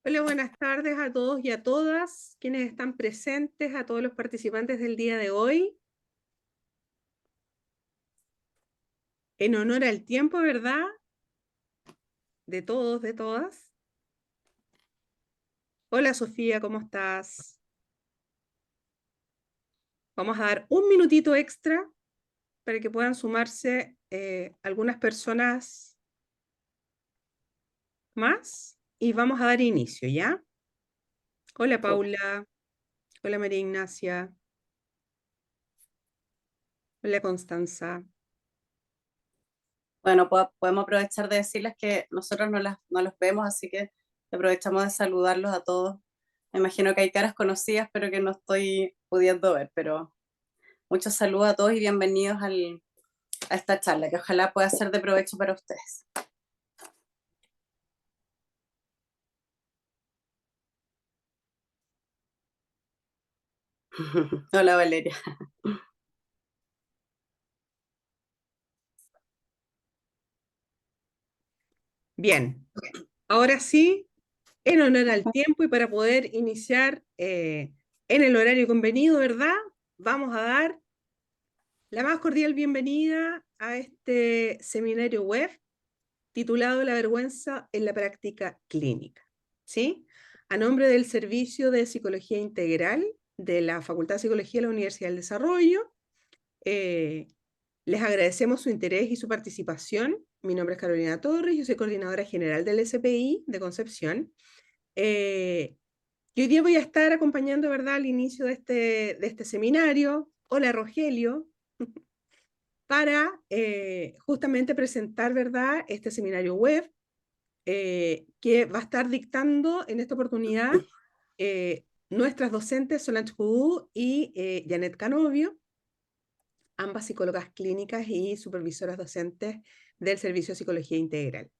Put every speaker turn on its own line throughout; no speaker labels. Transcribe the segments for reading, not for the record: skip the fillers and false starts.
Hola, buenas tardes a todos y a todas quienes están presentes, a todos los participantes del día de hoy. En honor al tiempo, ¿verdad? De todos, de todas. Hola Sofía, ¿cómo estás? Vamos a dar un minutito extra para que puedan sumarse algunas personas más y vamos a dar inicio, ¿ya? Hola Paula, hola María Ignacia, hola Constanza.
Bueno, podemos aprovechar de decirles que nosotros no los vemos, así que aprovechamos de saludarlos a todos. Me imagino que hay caras conocidas, pero que no estoy pudiendo ver, pero muchos saludos a todos y bienvenidos a esta charla, que ojalá pueda ser de provecho para ustedes. Hola Valeria.
Bien, ahora sí, en honor al tiempo y para poder iniciar en el horario convenido, ¿verdad? Vamos a dar la más cordial bienvenida a este seminario web titulado La vergüenza en la práctica clínica, ¿sí? A nombre del Servicio de Psicología Integral de la Facultad de Psicología de la Universidad del Desarrollo, eh, les agradecemos su interés y su participación. Mi nombre es Carolina Torres, yo soy coordinadora general del SPI de Concepción. Y hoy día voy a estar acompañando, ¿verdad?, al inicio de este seminario. Hola, Rogelio, para justamente presentar, ¿verdad?, este seminario web que va a estar dictando en esta oportunidad nuestras docentes Solange Judú y Janet Canovio, ambas psicólogas clínicas y supervisoras docentes del Servicio de Psicología Integral.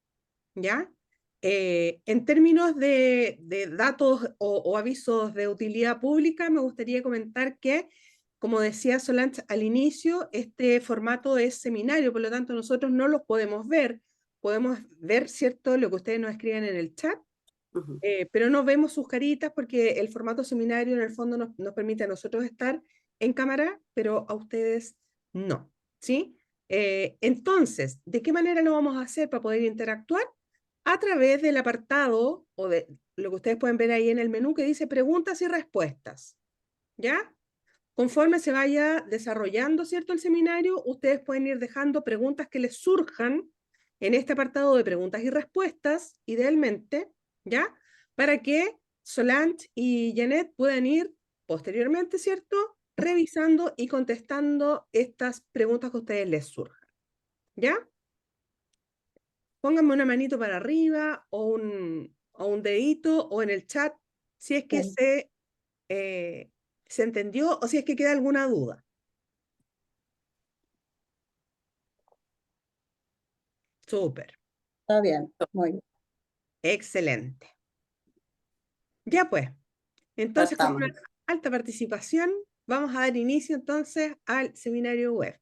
¿Ya? En términos de datos o avisos de utilidad pública, me gustaría comentar que, como decía Solange al inicio, este formato es seminario, por lo tanto nosotros no los podemos ver, ¿cierto?, lo que ustedes nos escriben en el chat, pero no vemos sus caritas porque el formato seminario en el fondo nos permite a nosotros estar en cámara, pero a ustedes no, ¿sí? Entonces, ¿de qué manera lo vamos a hacer para poder interactuar? A través del apartado o de lo que ustedes pueden ver ahí en el menú que dice preguntas y respuestas, ¿ya? Conforme se vaya desarrollando, ¿cierto?, el seminario, ustedes pueden ir dejando preguntas que les surjan en este apartado de preguntas y respuestas, idealmente, ¿ya? Para que Solange y Janet puedan ir posteriormente, ¿cierto?, revisando y contestando estas preguntas que a ustedes les surjan, ¿ya? Pónganme una manito para arriba o un dedito o en el chat si es que
Bien,
eh, se entendió o si es que queda alguna duda. Súper,
está bien, muy bien.
excelente. Ya pues, entonces con una
Partamos.
alta participación vamos a dar inicio entonces al seminario web.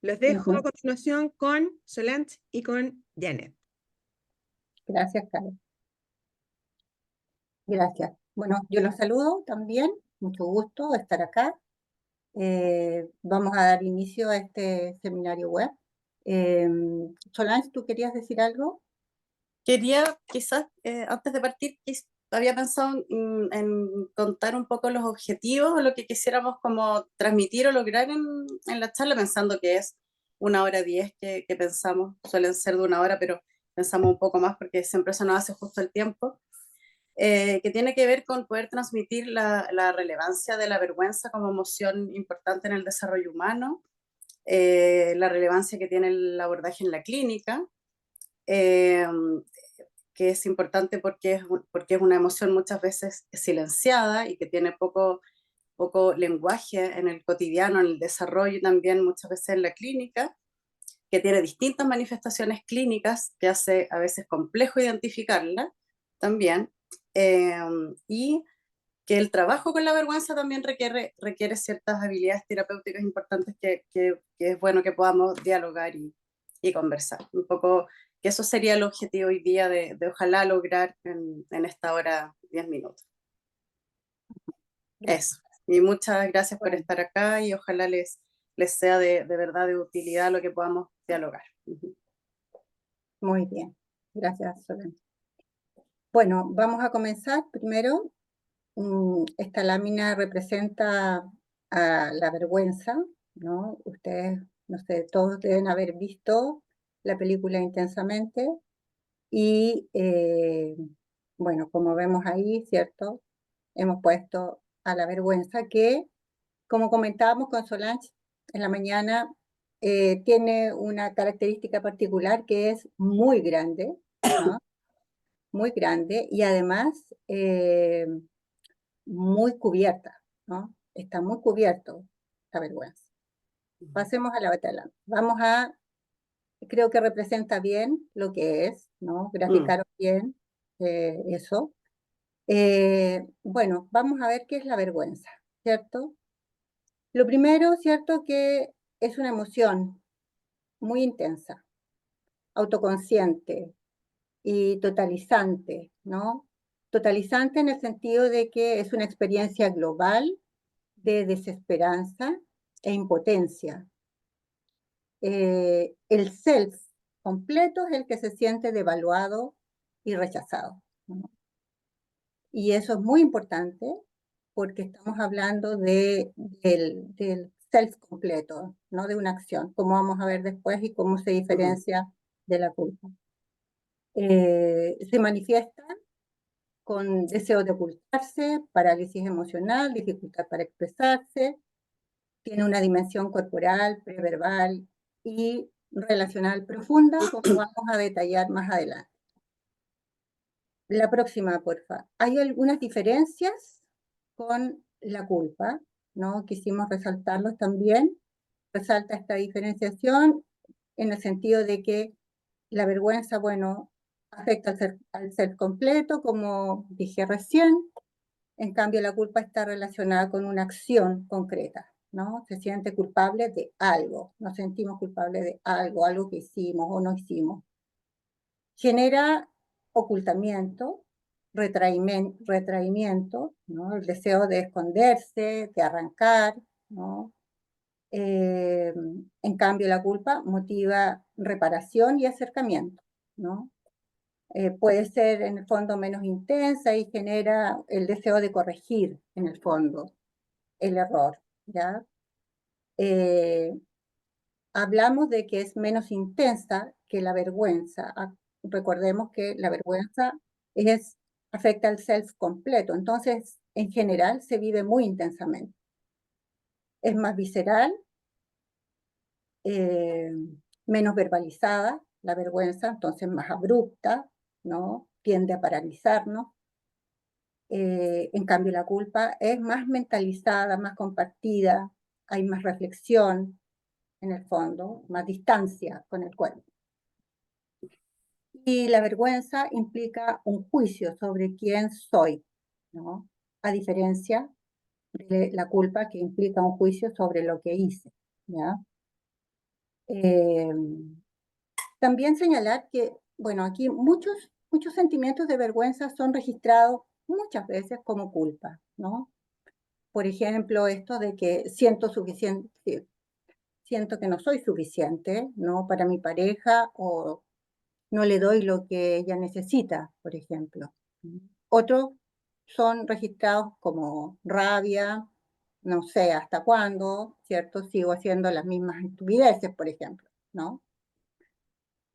Los dejo a
Ujú.
continuación con Solange y con Janet.
Gracias, Karen. Gracias. Bueno, yo los saludo también. Mucho gusto de estar acá. Vamos a dar inicio a este seminario web. Eh, Solange, ¿tú querías decir algo?
Quería quizás, antes de partir, había pensado en contar un poco los objetivos o lo que quisiéramos como transmitir o lograr en la charla, pensando que es 1 hora 10 que pensamos, suelen ser de 1 hora, pero pensamos un poco más porque siempre se nos hace justo el tiempo, que tiene que ver con poder transmitir la relevancia de la vergüenza como emoción importante en el desarrollo humano, la relevancia que tiene el abordaje en la clínica, eh, que es importante porque es una emoción muchas veces silenciada y que tiene poco lenguaje en el cotidiano, en el desarrollo y también muchas veces en la clínica, que tiene distintas manifestaciones clínicas que hace a veces complejo identificarla también, eh, y que el trabajo con la vergüenza también requiere ciertas habilidades terapéuticas importantes que es bueno que podamos dialogar y conversar. Un poco que eso sería el objetivo hoy día de ojalá lograr en esta hora 10 minutos. Eso. Y muchas gracias por
Bueno,
estar acá y ojalá les sea de verdad de utilidad lo que podamos dialogar.
muy bien. Gracias, Solange. Bueno, vamos a comenzar. Primero, esta lámina representa a la vergüenza, ¿no? Ustedes, no sé, todos deben haber visto la película Intensamente y, bueno, como vemos ahí, ¿cierto? Hemos puesto a la vergüenza que, como comentábamos con Solange en la mañana, tiene una característica particular que es muy grande, ¿no? Muy grande y además muy cubierta, ¿no? Está muy cubierto la vergüenza. Pasemos a la batalla. Creo que representa bien lo que es, ¿no? Graficaron bien eso. Bueno, vamos a ver qué es la vergüenza, ¿cierto? Lo primero, ¿cierto? Que es una emoción muy intensa, autoconsciente y totalizante, ¿no? Totalizante en el sentido de que es una experiencia global de desesperanza e impotencia. El self completo es el que se siente devaluado y rechazado, ¿no? Y eso es muy importante porque estamos hablando del self completo, no de una acción, como vamos a ver después y cómo se diferencia de la culpa. Se manifiesta con deseo de ocultarse, parálisis emocional, dificultad para expresarse, tiene una dimensión corporal, preverbal y relacional profunda, como vamos a detallar más adelante. La próxima, porfa. Hay algunas diferencias con la culpa, ¿no? Quisimos resaltarlos también. Resalta esta diferenciación en el sentido de que la vergüenza, bueno, afecta al ser completo, como dije recién. En cambio, la culpa está relacionada con una acción concreta, ¿no? Se siente culpable de algo, nos sentimos culpables de algo, algo que hicimos o no hicimos. Genera ocultamiento, retraimiento, ¿no? El deseo de esconderse, de arrancar, ¿no? En cambio, la culpa motiva reparación y acercamiento, ¿no? Puede ser en el fondo menos intensa y genera el deseo de corregir en el fondo el error, ¿ya? Hablamos de que es menos intensa que la vergüenza. Recordemos que la vergüenza afecta al self completo, entonces en general se vive muy intensamente. Es más visceral, menos verbalizada la vergüenza, entonces más abrupta, ¿no? Tiende a paralizarnos. En cambio, la culpa es más mentalizada, más compartida, hay más reflexión en el fondo, más distancia con el cuerpo. Y la vergüenza implica un juicio sobre quién soy, ¿no? A diferencia de la culpa que implica un juicio sobre lo que hice, ¿ya? También señalar que, bueno, aquí muchos sentimientos de vergüenza son registrados muchas veces como culpa, ¿no? Por ejemplo, esto de que siento que no soy suficiente, ¿no? Para mi pareja o no le doy lo que ella necesita, por ejemplo. Otros son registrados como rabia, no sé hasta cuándo, ¿cierto? Sigo haciendo las mismas estupideces, por ejemplo, ¿no?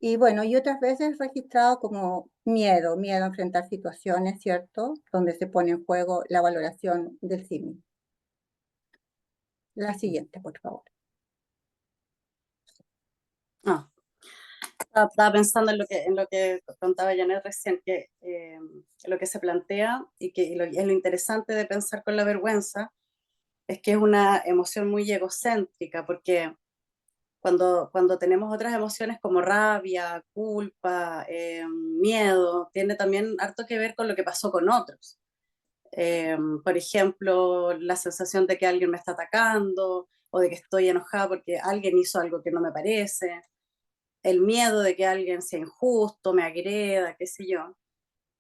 Y bueno, y otras veces registrado como miedo a enfrentar situaciones, ¿cierto? Donde se pone en juego la valoración del sí mismo. La siguiente, por favor.
Estaba pensando en lo que contaba Janet recién, que lo que se plantea es lo interesante de pensar con la vergüenza es que es una emoción muy egocéntrica, porque cuando tenemos otras emociones como rabia, culpa, miedo, tiene también harto que ver con lo que pasó con otros. Por ejemplo, la sensación de que alguien me está atacando o de que estoy enojada porque alguien hizo algo que no me parece. el miedo de que alguien sea injusto, me agreda, qué sé yo.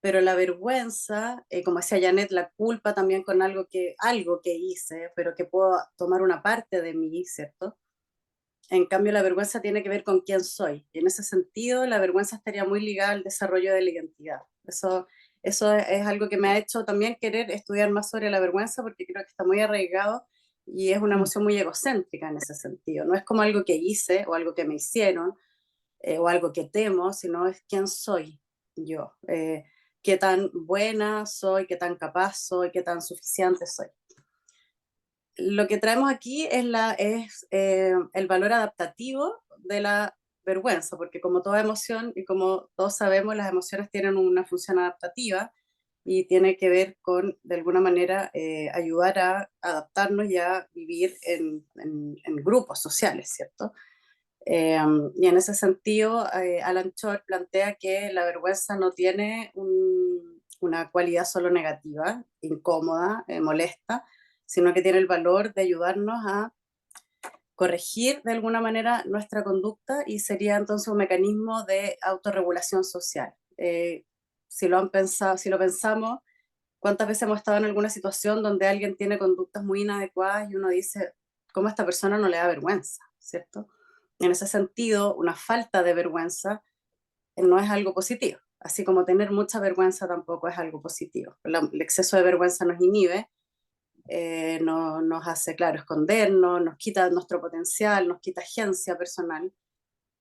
Pero la vergüenza, como decía Janet, la culpa también con algo que hice, pero que puedo tomar una parte de mí, ¿cierto? En cambio, la vergüenza tiene que ver con quién soy. Y en ese sentido, la vergüenza estaría muy ligada al desarrollo de la identidad. Eso es algo que me ha hecho también querer estudiar más sobre la vergüenza, porque creo que está muy arraigado y es una emoción muy egocéntrica en ese sentido. No es como algo que hice o algo que me hicieron o algo que temo, sino es quién soy yo. Qué tan buena soy, qué tan capaz soy, qué tan suficiente soy. Lo que traemos aquí es el valor adaptativo de la vergüenza, porque como toda emoción y como todos sabemos, las emociones tienen una función adaptativa y tiene que ver con, de alguna manera, ayudar a adaptarnos y a vivir en grupos sociales, ¿cierto? Y en ese sentido, Alan Shore plantea que la vergüenza no tiene una cualidad solo negativa, incómoda, molesta, sino que tiene el valor de ayudarnos a corregir de alguna manera nuestra conducta y sería entonces un mecanismo de autorregulación social. Si lo pensamos, ¿cuántas veces hemos estado en alguna situación donde alguien tiene conductas muy inadecuadas y uno dice, ¿cómo a esta persona no le da vergüenza? ¿Cierto? En ese sentido, una falta de vergüenza no es algo positivo, así como tener mucha vergüenza tampoco es algo positivo. El exceso de vergüenza nos inhibe, nos hace, claro, escondernos, nos quita nuestro potencial, nos quita agencia personal,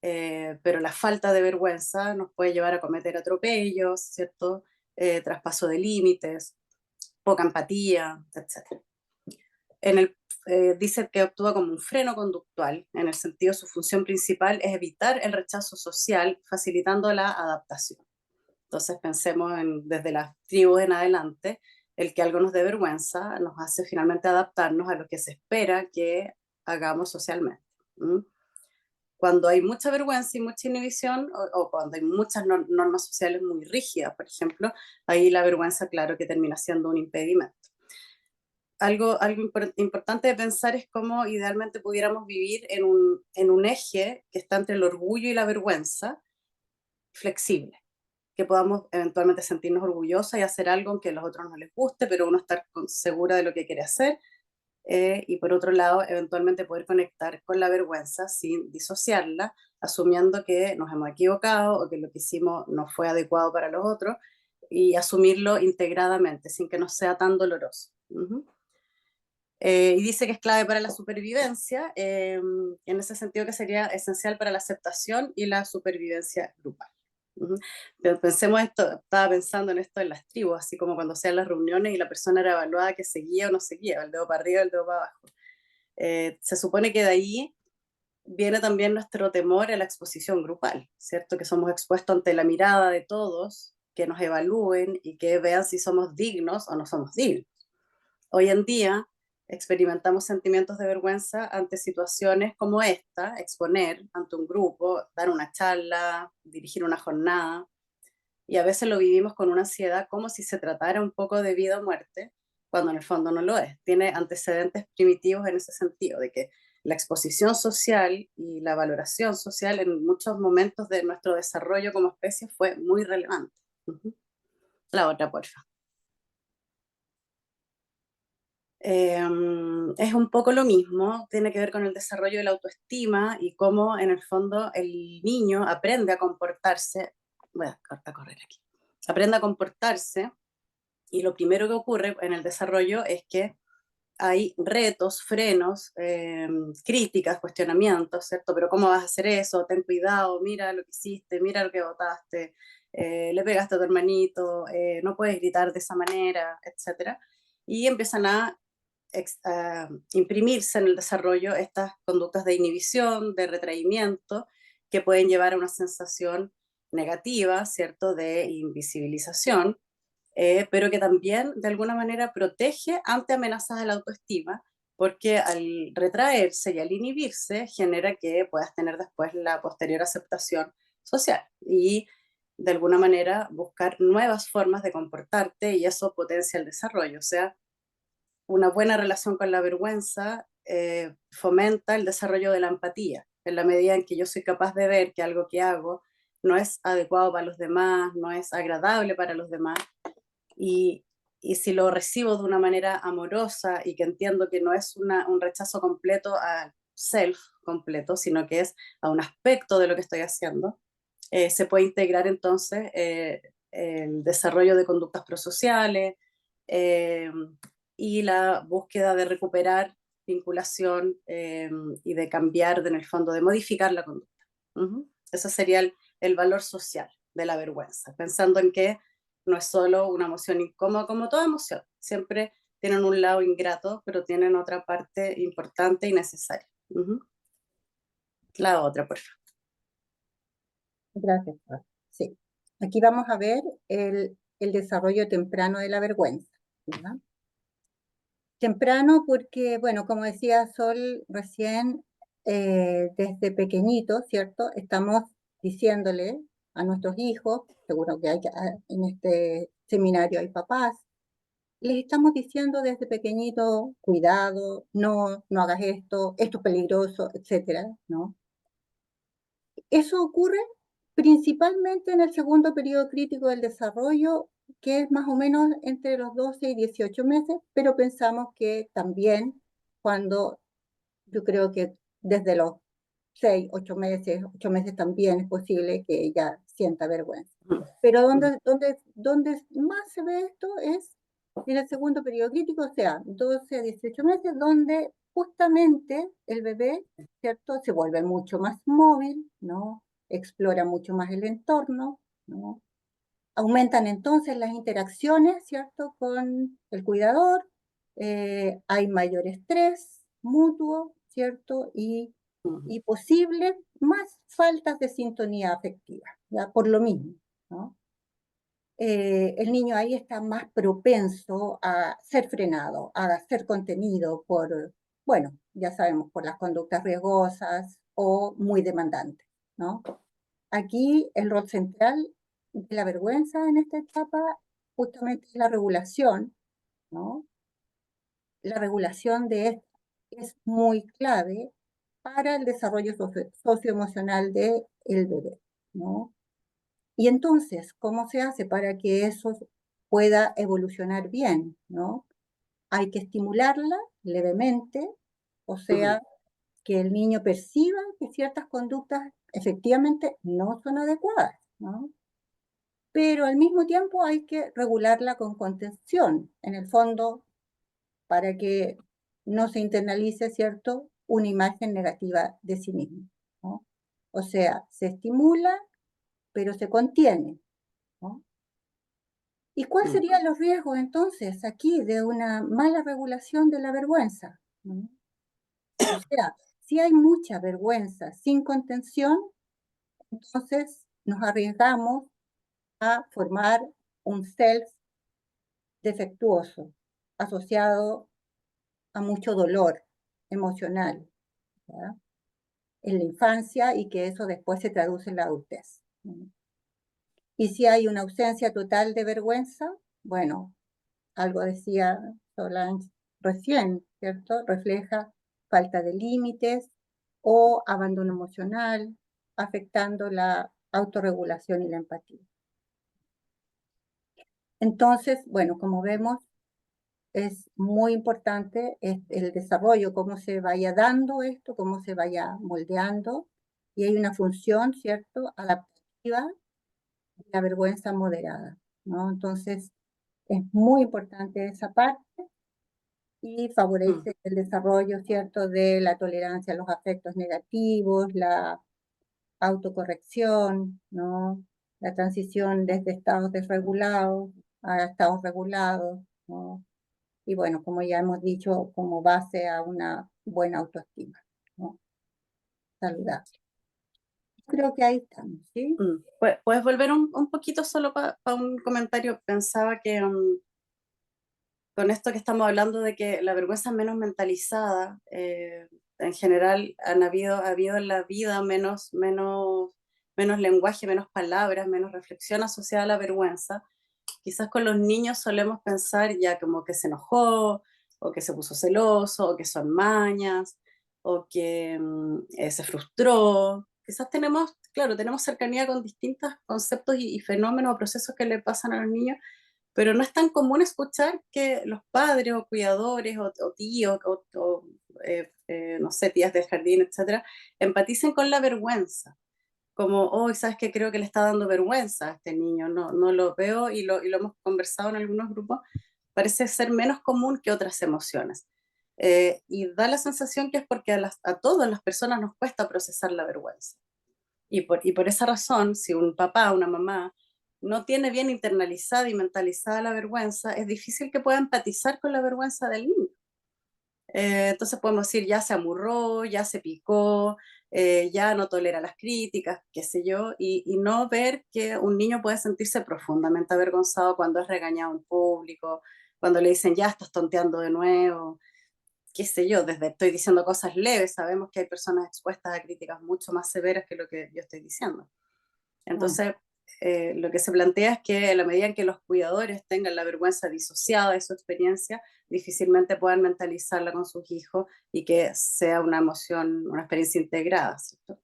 pero la falta de vergüenza nos puede llevar a cometer atropellos, ¿cierto? Traspaso de límites, poca empatía, etc. Dice que actúa como un freno conductual, en el sentido su función principal es evitar el rechazo social, facilitando la adaptación. Entonces pensemos desde las tribus en adelante, el que algo nos dé vergüenza nos hace finalmente adaptarnos a lo que se espera que hagamos socialmente. Cuando hay mucha vergüenza y mucha inhibición, o cuando hay muchas normas sociales muy rígidas, por ejemplo, ahí la vergüenza, claro, que termina siendo un impedimento. Algo importante de pensar es cómo idealmente pudiéramos vivir en un eje que está entre el orgullo y la vergüenza, flexible, que podamos eventualmente sentirnos orgullosos y hacer algo aunque a los otros no les guste, pero uno estar segura de lo que quiere hacer, y por otro lado, eventualmente poder conectar con la vergüenza sin disociarla, asumiendo que nos hemos equivocado o que lo que hicimos no fue adecuado para los otros, y asumirlo integradamente, sin que nos sea tan doloroso. Y dice que es clave para la supervivencia, en ese sentido que sería esencial para la aceptación y la supervivencia grupal. Pensemos esto, estaba pensando en esto en las tribus, así como cuando hacían las reuniones y la persona era evaluada que seguía o no seguía, el dedo para arriba, el dedo para abajo. Se supone que de ahí viene también nuestro temor a la exposición grupal, ¿cierto? Que somos expuestos ante la mirada de todos, que nos evalúen y que vean si somos dignos o no somos dignos. Hoy en día experimentamos sentimientos de vergüenza ante situaciones como esta, exponer ante un grupo, dar una charla, dirigir una jornada, y a veces lo vivimos con una ansiedad como si se tratara un poco de vida o muerte, cuando en el fondo no lo es. Tiene antecedentes primitivos en ese sentido, de que la exposición social y la valoración social en muchos momentos de nuestro desarrollo como especie fue muy relevante. La otra, porfa. Es un poco lo mismo, tiene que ver con el desarrollo de la autoestima y cómo en el fondo el niño aprende a comportarse, voy a correr aquí, aprende a comportarse y lo primero que ocurre en el desarrollo es que hay retos, frenos, críticas, cuestionamientos, ¿cierto? Pero ¿cómo vas a hacer eso? Ten cuidado, mira lo que hiciste, mira lo que votaste, le pegaste a tu hermanito, no puedes gritar de esa manera, etc. Y empiezan a imprimirse en el desarrollo estas conductas de inhibición, de retraimiento, que pueden llevar a una sensación negativa, ¿cierto?, de invisibilización, pero que también de alguna manera protege ante amenazas a la autoestima, porque al retraerse y al inhibirse genera que puedas tener después la posterior aceptación social y de alguna manera buscar nuevas formas de comportarte y eso potencia el desarrollo. O sea, una buena relación con la vergüenza fomenta el desarrollo de la empatía, en la medida en que yo soy capaz de ver que algo que hago no es adecuado para los demás, no es agradable para los demás, y, y si lo recibo de una manera amorosa y que entiendo que no es un rechazo completo al self completo, sino que es a un aspecto de lo que estoy haciendo, se puede integrar entonces el desarrollo de conductas prosociales eh, y la búsqueda de recuperar vinculación y de cambiar, en el fondo, de modificar la conducta. Ese sería el valor social de la vergüenza, pensando en que no es solo una emoción incómoda, como toda emoción, siempre tienen un lado ingrato, pero tienen otra parte importante y necesaria. La otra, por favor.
Gracias, Flor. Sí. Aquí vamos a ver el desarrollo temprano de la vergüenza, ¿verdad? Temprano porque, bueno, como decía Sol recién, desde pequeñitos, ¿cierto? Estamos diciéndole a nuestros hijos, seguro que en este seminario hay papás, les estamos diciendo desde pequeñito, cuidado, no hagas esto es peligroso, etcétera, ¿no? Eso ocurre principalmente en el segundo periodo crítico del desarrollo, que es más o menos entre los 12 y 18 meses, pero pensamos que también cuando yo creo que desde los 6, 8 meses también es posible que ella sienta vergüenza. Pero donde más se ve esto es en el segundo periodo crítico, o sea, 12 a 18 meses, donde justamente el bebé, ¿cierto?, se vuelve mucho más móvil, ¿no? Explora mucho más el entorno, ¿no? Aumentan entonces las interacciones, ¿cierto?, con el cuidador, hay mayor estrés mutuo, ¿cierto?, y posible más faltas de sintonía afectiva, ¿ya? Por lo mismo, ¿no? El niño ahí está más propenso a ser frenado, a ser contenido por, bueno, ya sabemos, por las conductas riesgosas o muy demandantes, ¿no? Aquí el rol central de la vergüenza en esta etapa justamente es la regulación, ¿no? La regulación de esto es muy clave para el desarrollo socioemocional del bebé, ¿no? Y entonces, ¿cómo se hace para que eso pueda evolucionar bien, ¿no? Hay que estimularla levemente, o sea, que el niño perciba que ciertas conductas efectivamente no son adecuadas, ¿no? Pero al mismo tiempo hay que regularla con contención, en el fondo, para que no se internalice, ¿cierto?, una imagen negativa de sí mismo, ¿no? O sea, se estimula, pero se contiene, ¿no? ¿Y cuáles serían los riesgos entonces aquí de una mala regulación de la vergüenza, ¿no? O sea, si hay mucha vergüenza sin contención, entonces nos arriesgamos a formar un self defectuoso, asociado a mucho dolor emocional, ¿verdad?, en la infancia, y que eso después se traduce en la adultez. Y si hay una ausencia total de vergüenza, bueno, algo decía Solange recién, ¿cierto? Refleja falta de límites o abandono emocional, afectando la autorregulación y la empatía. Entonces, bueno, como vemos, es muy importante el desarrollo, cómo se vaya dando esto, cómo se vaya moldeando, y hay una función, ¿cierto?, adaptativa de la vergüenza moderada, ¿no? Entonces, es muy importante esa parte y favorece el desarrollo, ¿cierto?, de la tolerancia a los afectos negativos, la autocorrección, ¿no?, la transición desde estados desregulados a estados regulados, ¿no? Y bueno, como ya hemos dicho, como base a una buena autoestima, ¿no?, saludable. Creo que ahí estamos, ¿sí?
¿Puedes volver un poquito solo para un comentario? Pensaba que con esto que estamos hablando de que la vergüenza es menos mentalizada, en general ha habido en la vida menos lenguaje, menos palabras, menos reflexión asociada a la vergüenza. Quizás con los niños solemos pensar ya como que se enojó, o que se puso celoso, o que son mañas, o que se frustró. Quizás tenemos, claro, tenemos cercanía con distintos conceptos y fenómenos o procesos que le pasan a los niños, pero no es tan común escuchar que los padres o cuidadores o tíos no sé, tías del jardín, etcétera, empaticen con la vergüenza. Como, oh, ¿sabes qué? Creo que le está dando vergüenza a este niño, no lo veo y lo hemos conversado en algunos grupos, parece ser menos común que otras emociones. Y da la sensación que es porque a todas las personas nos cuesta procesar la vergüenza. Y por esa razón, si un papá, una mamá, no tiene bien internalizada y mentalizada la vergüenza, es difícil que pueda empatizar con la vergüenza del niño. Entonces podemos decir, ya se amurró, ya se picó, ya no tolera las críticas, qué sé yo, y no ver que un niño puede sentirse profundamente avergonzado cuando es regañado en público, cuando le dicen, ya estás tonteando de nuevo, qué sé yo, desde estoy diciendo cosas leves, sabemos que hay personas expuestas a críticas mucho más severas que lo que yo estoy diciendo. Entonces, lo que se plantea es que a la medida en que los cuidadores tengan la vergüenza disociada de su experiencia, difícilmente puedan mentalizarla con sus hijos y que sea una emoción, una experiencia integrada, ¿cierto?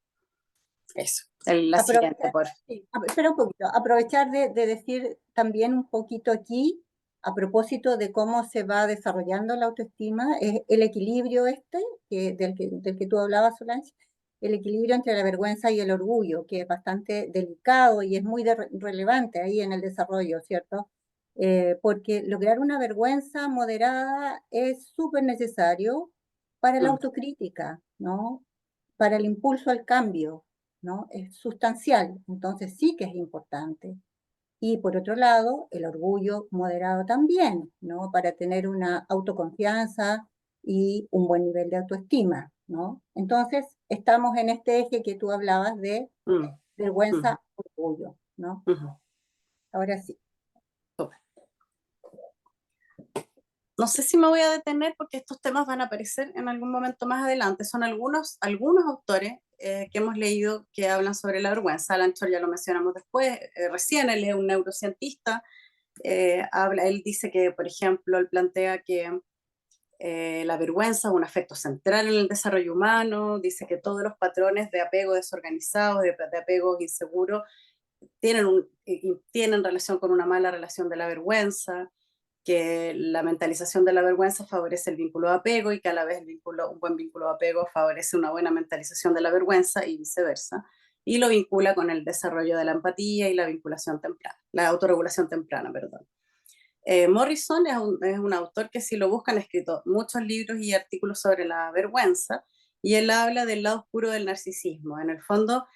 Eso. La siguiente,
Aprovechar,
por
sí, espera un poquito, aprovechar de decir también un poquito aquí, a propósito de cómo se va desarrollando la autoestima, es el equilibrio del que tú hablabas, Solange, el equilibrio entre la vergüenza y el orgullo, que es bastante delicado y es muy relevante ahí en el desarrollo, ¿cierto? Porque lograr una vergüenza moderada es súper necesario para la autocrítica, ¿no? Para el impulso al cambio, ¿no? Es sustancial, entonces sí que es importante. Y por otro lado, el orgullo moderado también, ¿no? Para tener una autoconfianza y un buen nivel de autoestima, ¿no? Entonces, estamos en este eje que tú hablabas de vergüenza, orgullo, ¿no? Ahora sí.
No sé si me voy a detener porque estos temas van a aparecer en algún momento más adelante. Son algunos autores que hemos leído que hablan sobre la vergüenza. Alan Shore ya lo mencionamos después, recién, él es un neurocientista. Él dice que, por ejemplo, él plantea que la vergüenza es un afecto central en el desarrollo humano, dice que todos los patrones de apego desorganizados, de apego inseguro, tienen relación con una mala relación de la vergüenza, que la mentalización de la vergüenza favorece el vínculo de apego y que a la vez un buen vínculo de apego favorece una buena mentalización de la vergüenza y viceversa, y lo vincula con el desarrollo de la empatía y la vinculación temprana, la autorregulación temprana, perdón. Morrison es un autor que si lo buscan ha escrito muchos libros y artículos sobre la vergüenza y él habla del lado oscuro del narcisismo. En el fondo,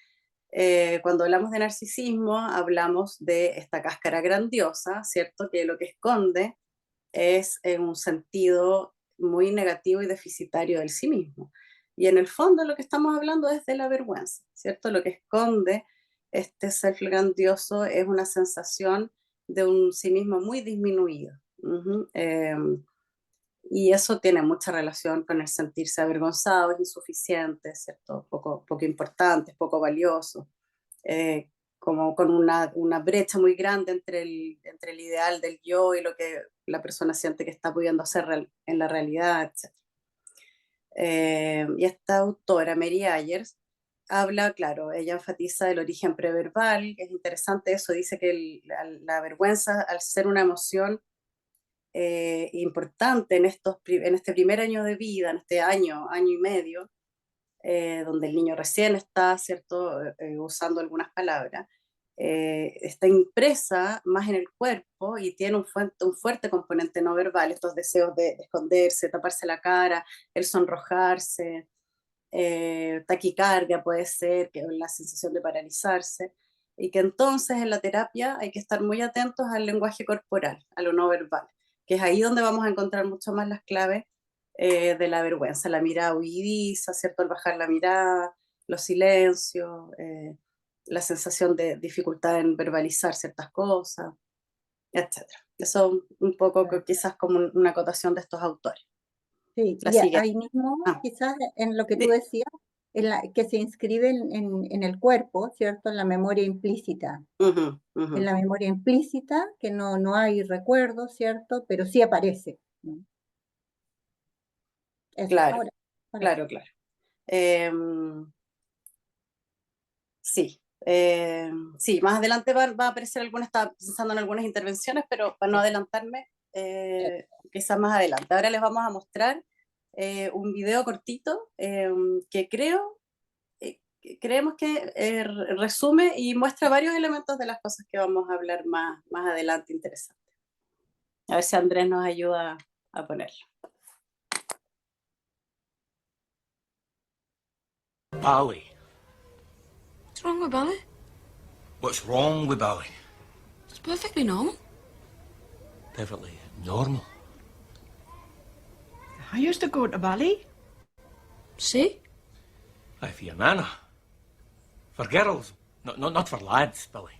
cuando hablamos de narcisismo, hablamos de esta cáscara grandiosa, ¿cierto? Que lo que esconde es en un sentido muy negativo y deficitario del sí mismo. Y en el fondo lo que estamos hablando es de la vergüenza, ¿cierto? Lo que esconde este self grandioso es una sensación de un sí mismo muy disminuido. Y eso tiene mucha relación con el sentirse avergonzado, insuficiente, ¿cierto? Poco importante, poco valioso, como con una brecha muy grande entre el ideal del yo y lo que la persona siente que está pudiendo hacer en la realidad, etc. Y esta autora, Mary Ayers, habla, claro, ella enfatiza el origen preverbal, que es interesante eso, dice que la vergüenza, al ser una emoción importante en este primer año de vida, en este año y medio, donde el niño recién está, ¿cierto?, usando algunas palabras, está impresa más en el cuerpo y tiene un fuerte componente no verbal, estos deseos de esconderse, taparse la cara, el sonrojarse, taquicardia puede ser, que es la sensación de paralizarse, y que entonces en la terapia hay que estar muy atentos al lenguaje corporal, a lo no verbal, que es ahí donde vamos a encontrar mucho más las claves de la vergüenza, la mirada huidiza, ¿cierto? Al bajar la mirada, los silencios, la sensación de dificultad en verbalizar ciertas cosas, etcétera. Eso un poco quizás como una acotación de estos autores.
Sí,
La
y
siguiente.
ahí mismo,
Ah,
quizás en lo que tú
de-
decías, que se inscribe en el cuerpo, ¿cierto? En la memoria implícita.
ujú, ujú.
En la memoria implícita, que no hay recuerdo, ¿cierto? Pero sí aparece, ¿no? Eso,
Claro,
ahora sí.
claro, claro. Sí, sí, más adelante va a aparecer algunas, estaba pensando en algunas intervenciones, pero para no adelantarme, quizás más adelante. Ahora les vamos a mostrar un video cortito que creemos que resume y muestra varios elementos de las cosas que vamos a hablar más adelante interesantes. A ver si Andrés nos ayuda a ponerlo.
Bali.
What's wrong with Bali?
What's wrong with Bali?
It's perfectly normal.
Perfectly normal.
I used to go to Bali.
See?
Aye, for your nana. For girls, not for lads, Billy.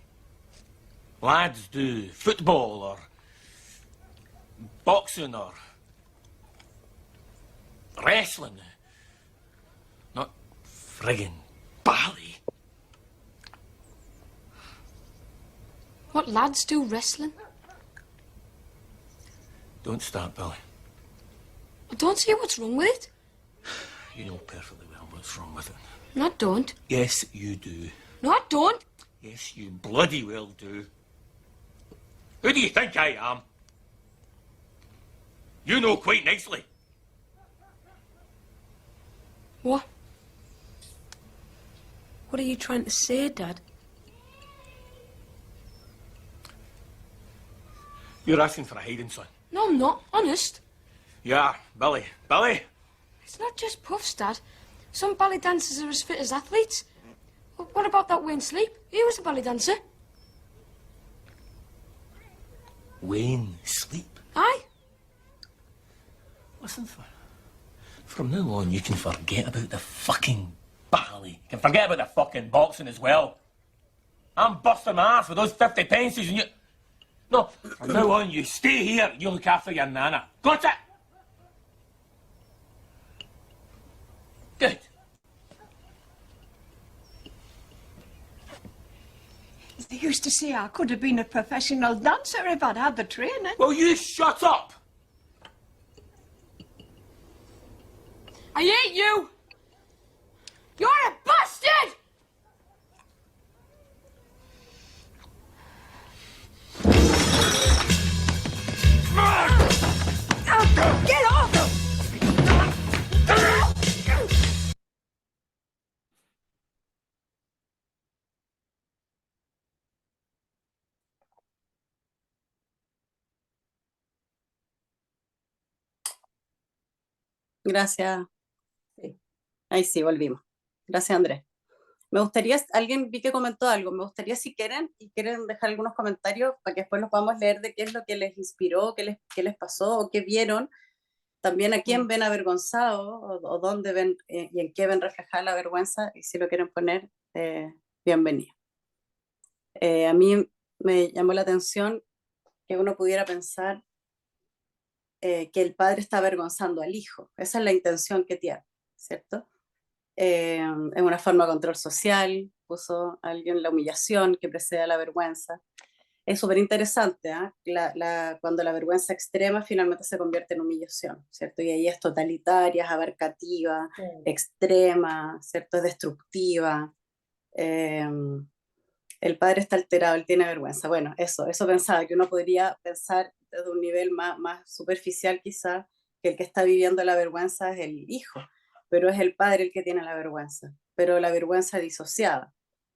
Lads do football or boxing or wrestling. Not friggin' Bali.
What lads do wrestling?
Don't start, Billy.
I don't see what's wrong with it.
You know perfectly well what's wrong with it.
No, I don't.
Yes, you do.
No, I don't.
Yes, you bloody well do. Who do you think I am? You know quite nicely.
What? What are you trying to say, Dad?
You're asking for a hiding, son.
No, I'm not. Honest.
Yeah, Billy. Billy!
It's not just puffs, Dad. Some ballet dancers are as fit as athletes. What about that Wayne Sleep? He was a ballet dancer.
Wayne Sleep.
Aye.
Listen, from now on, you can forget about the fucking ballet. You can forget about the fucking boxing as well. I'm busting my ass with those 50 pences and you... No, from now on, you stay here. You look after your nana. Got it? Good.
They used to say I could have been a professional dancer if I'd had the training.
Will you shut up?
I hate you! You're a bastard!
Get off!
Gracias.
Sí.
Ahí sí, volvimos. Gracias, Andrés. Me gustaría, alguien vi que comentó algo, me gustaría si quieren dejar algunos comentarios para que después los podamos leer de qué es lo que les inspiró, qué les pasó o qué vieron. También a quién ven avergonzado o dónde ven y en qué ven reflejada la vergüenza, y si lo quieren poner, bienvenido. A mí me llamó la atención que uno pudiera pensar que el padre está avergonzando al hijo. Esa es la intención que tiene, ¿cierto? Es una forma de control social, puso alguien la humillación que precede a la vergüenza. Es súper interesante, ¿eh? Cuando la vergüenza extrema finalmente se convierte en humillación, ¿cierto? Y ahí es totalitaria, es abarcativa,
Sí.
extrema, ¿cierto? Es destructiva. El padre está alterado, él tiene vergüenza. Bueno, eso pensaba, que uno podría pensar desde un nivel más superficial quizá, que el que está viviendo la vergüenza es el hijo, pero es el padre el que tiene la vergüenza, pero la vergüenza disociada.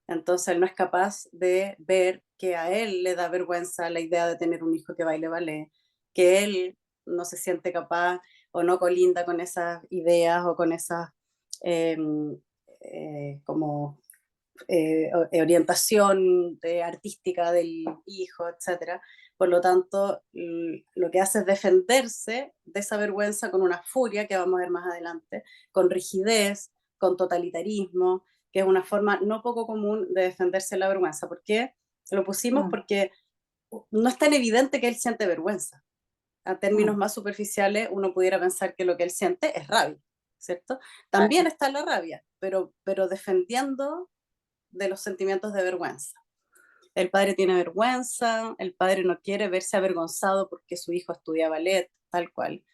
Entonces él no es capaz de ver que a él le da vergüenza la idea de tener un hijo que baile ballet, que él no se siente capaz o no colinda con esas ideas o con esas orientación artística del hijo, etc. Por lo tanto, lo que hace es defenderse de esa vergüenza con una furia que vamos a ver más adelante, con rigidez, con totalitarismo, que es una forma no poco común de defenderse de la vergüenza. ¿Por qué? Lo pusimos porque no es tan evidente que él siente vergüenza. A términos más superficiales, uno pudiera pensar que lo que él siente es rabia, ¿cierto? También está la rabia, pero defendiendo de los sentimientos de vergüenza. El padre tiene vergüenza, el padre no quiere verse avergonzado porque su hijo estudia ballet, tal cual,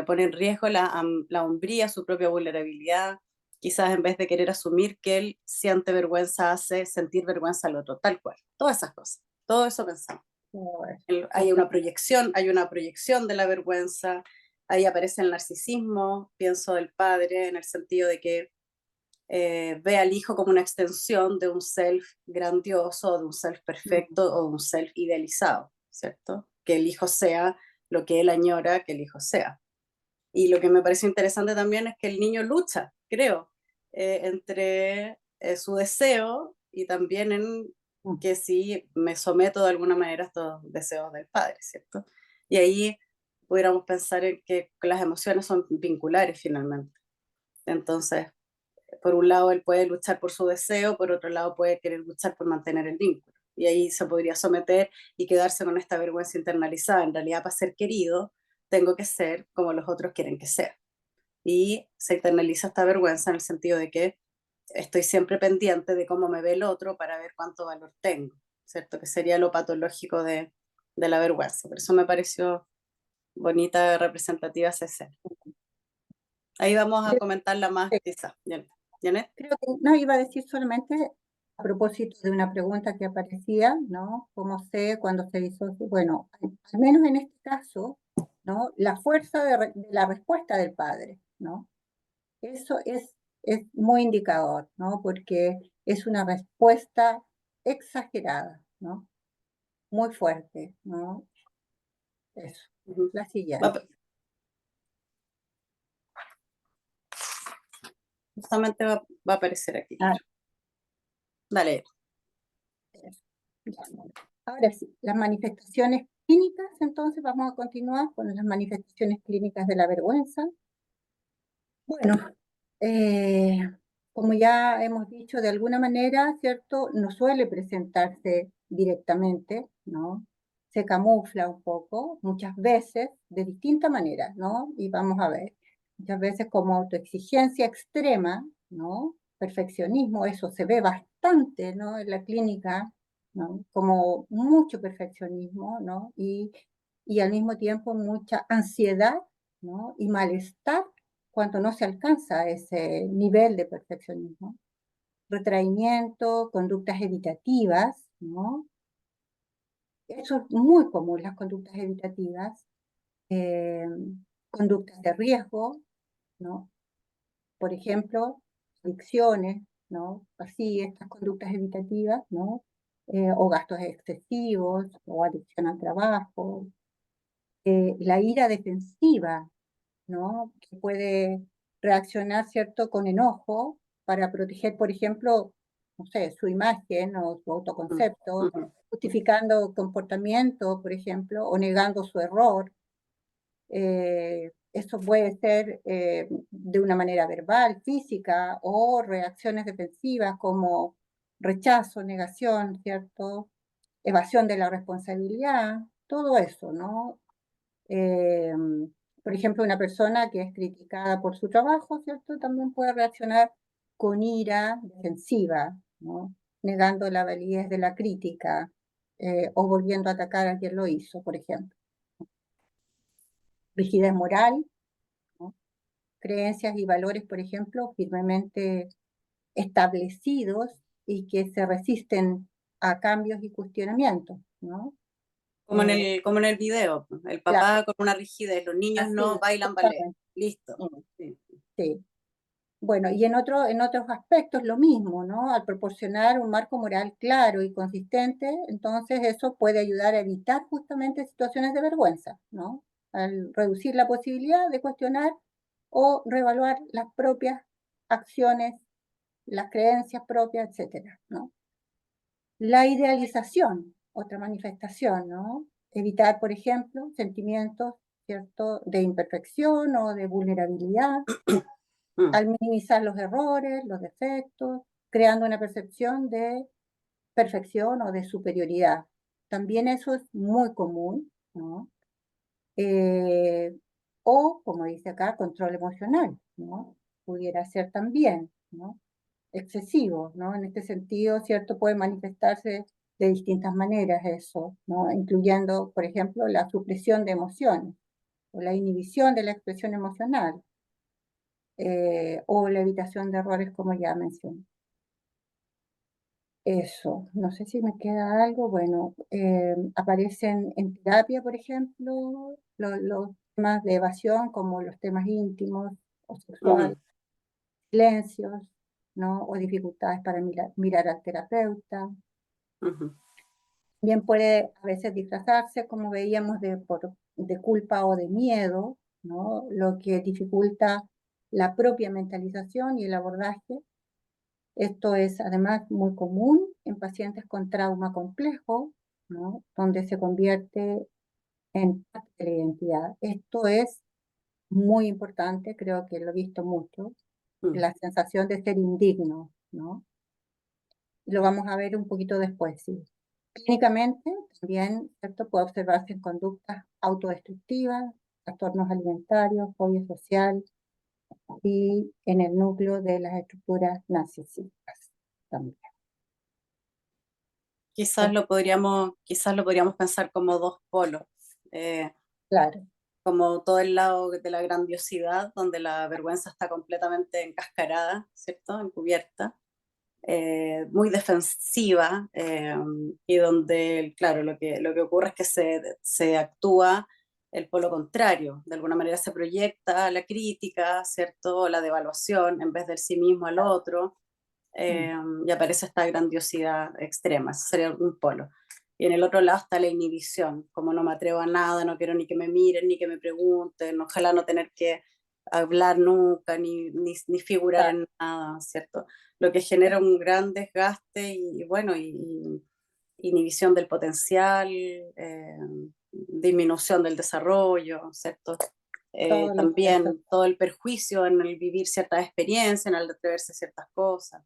pone en riesgo la hombría, su propia vulnerabilidad, quizás en vez de querer asumir que él siente vergüenza, hace sentir vergüenza al otro, tal cual. Todas esas cosas, todo eso pensamos. Hay una proyección de la vergüenza, ahí aparece el narcisismo, pienso, del padre, en el sentido de que ve al hijo como una extensión de un self grandioso, de un self perfecto o de un self idealizado, ¿cierto? Que el hijo sea lo que él añora que el hijo sea. Y lo que me parece interesante también es que el niño lucha, creo, entre su deseo y también en que si me someto de alguna manera a estos deseos del padre, ¿cierto? Y ahí pudiéramos pensar en que las emociones son vinculares finalmente. Entonces, por un lado él puede luchar por su deseo, por otro lado puede querer luchar por mantener el vínculo. Y ahí se podría someter y quedarse con esta vergüenza internalizada. En realidad, para ser querido, tengo que ser como los otros quieren que sea. Y se internaliza esta vergüenza en el sentido de que estoy siempre pendiente de cómo me ve el otro para ver cuánto valor tengo, ¿cierto? Que sería lo patológico de la vergüenza. Por eso me pareció bonita, representativa esa escena. Ahí vamos a comentarla más, quizás. ¿Janet?
Creo que no iba a decir solamente a propósito de una pregunta que aparecía, ¿no? ¿Cómo sé cuando se disocia? Bueno, al menos en este caso, ¿no? La fuerza de la respuesta del padre, ¿no? Eso es muy indicador, ¿no? Porque es una respuesta exagerada, ¿no? Muy fuerte, ¿no? Eso. La siguiente.
Justamente va a aparecer aquí. Dale.
Ahora sí, las manifestaciones clínicas, entonces vamos a continuar con las manifestaciones clínicas de la vergüenza. Bueno, como ya hemos dicho, de alguna manera, ¿cierto? No suele presentarse directamente, ¿no? Se camufla un poco, muchas veces, de distintas maneras, ¿no? Y vamos a ver, muchas veces como autoexigencia extrema, ¿no? Perfeccionismo, eso se ve bastante, ¿no? En la clínica, ¿no? Como mucho perfeccionismo, ¿no? Y al mismo tiempo mucha ansiedad, ¿no? Y malestar cuando no se alcanza ese nivel de perfeccionismo. Retraimiento, conductas evitativas, ¿no? Eso es muy común, las conductas evitativas. Conductas de riesgo, ¿no? Por ejemplo, adicciones, ¿no? Así, estas conductas evitativas, ¿no? O gastos excesivos, o adicción al trabajo. La ira defensiva, ¿no? Que puede reaccionar, ¿cierto?, con enojo para proteger, por ejemplo, no sé, su imagen o su autoconcepto, justificando comportamiento, por ejemplo, o negando su error. Eso puede ser de una manera verbal, física, o reacciones defensivas como rechazo, negación, ¿cierto? Evasión de la responsabilidad, todo eso, ¿no? Por ejemplo, una persona que es criticada por su trabajo, ¿cierto? También puede reaccionar con ira defensiva, ¿no? Negando la validez de la crítica o volviendo a atacar a quien lo hizo, por ejemplo. Rigidez moral, ¿no? Creencias y valores, por ejemplo, firmemente establecidos y que se resisten a cambios y cuestionamientos, ¿no?
Como en el video, el papá con una rigidez, los niños no bailan ballet, listo.
Sí. Bueno, y en otros aspectos lo mismo, ¿no? Al proporcionar un marco moral claro y consistente, entonces eso puede ayudar a evitar justamente situaciones de vergüenza, ¿no? Al reducir la posibilidad de cuestionar o reevaluar las propias acciones, las creencias propias, etcétera, ¿no? La idealización, otra manifestación, ¿no? Evitar, por ejemplo, sentimientos, ¿cierto?, de imperfección o de vulnerabilidad, al minimizar los errores, los defectos, creando una percepción de perfección o de superioridad. También eso es muy común, ¿no? O, como dice acá, control emocional, ¿no? Pudiera ser también, ¿no? Excesivo, ¿no? En este sentido, ¿cierto? Puede manifestarse de distintas maneras eso, ¿no? Incluyendo, por ejemplo, la supresión de emociones o la inhibición de la expresión emocional. o la evitación de errores, como ya mencioné. Eso, no sé si me queda algo. Bueno, aparecen en terapia, por ejemplo, los temas de evasión, como los temas íntimos o sexuales, silencios, ¿no? O dificultades para mirar al terapeuta. Bien puede a veces disfrazarse, como veíamos, de culpa o de miedo, ¿no? Lo que dificulta la propia mentalización y el abordaje. Esto es además muy común en pacientes con trauma complejo, ¿no? Donde se convierte en parte de la identidad. Esto es muy importante, creo que lo he visto mucho, la sensación de ser indigno, ¿no? Lo vamos a ver un poquito después, sí. Clínicamente, también, ¿cierto? Puede observarse en conductas autodestructivas, trastornos alimentarios, fobia social y en el núcleo de las estructuras narcisistas también.
Quizás lo podríamos pensar como dos polos.
Claro,
Como todo el lado de la grandiosidad, donde la vergüenza está completamente encascarada, ¿cierto? Encubierta, muy defensiva, y donde, claro, lo que ocurre es que se actúa el polo contrario, de alguna manera se proyecta la crítica, ¿cierto? La devaluación en vez del sí mismo al otro, y aparece esta grandiosidad extrema, ese sería un polo. Y en el otro lado está la inhibición, como no me atrevo a nada, no quiero ni que me miren, ni que me pregunten, ojalá no tener que hablar nunca, ni figurar
claro,
en nada, ¿cierto? Lo que genera un gran desgaste y bueno, y inhibición del potencial, disminución del desarrollo, ¿cierto?
todo lo que eso,
También todo el perjuicio en el vivir ciertas experiencias, en el atreverse a ciertas cosas.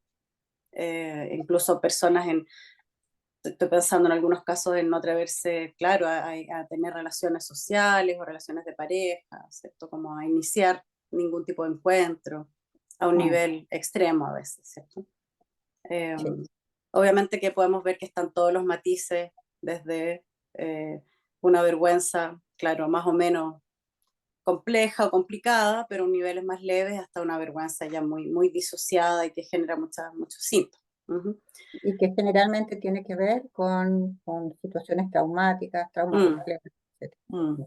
Incluso personas estoy pensando en algunos casos en no atreverse, claro, a tener relaciones sociales o relaciones de pareja, ¿cierto? Como a iniciar ningún tipo de encuentro a un nivel extremo a veces, ¿cierto?
sí,
Obviamente que podemos ver que están todos los matices, desde una vergüenza, claro, más o menos compleja o complicada, pero en niveles más leves, hasta una vergüenza ya muy, muy disociada y que genera muchos síntomas.
y que generalmente tiene que ver con situaciones traumáticas, traumas
Mm,
complejos, etc.
mm.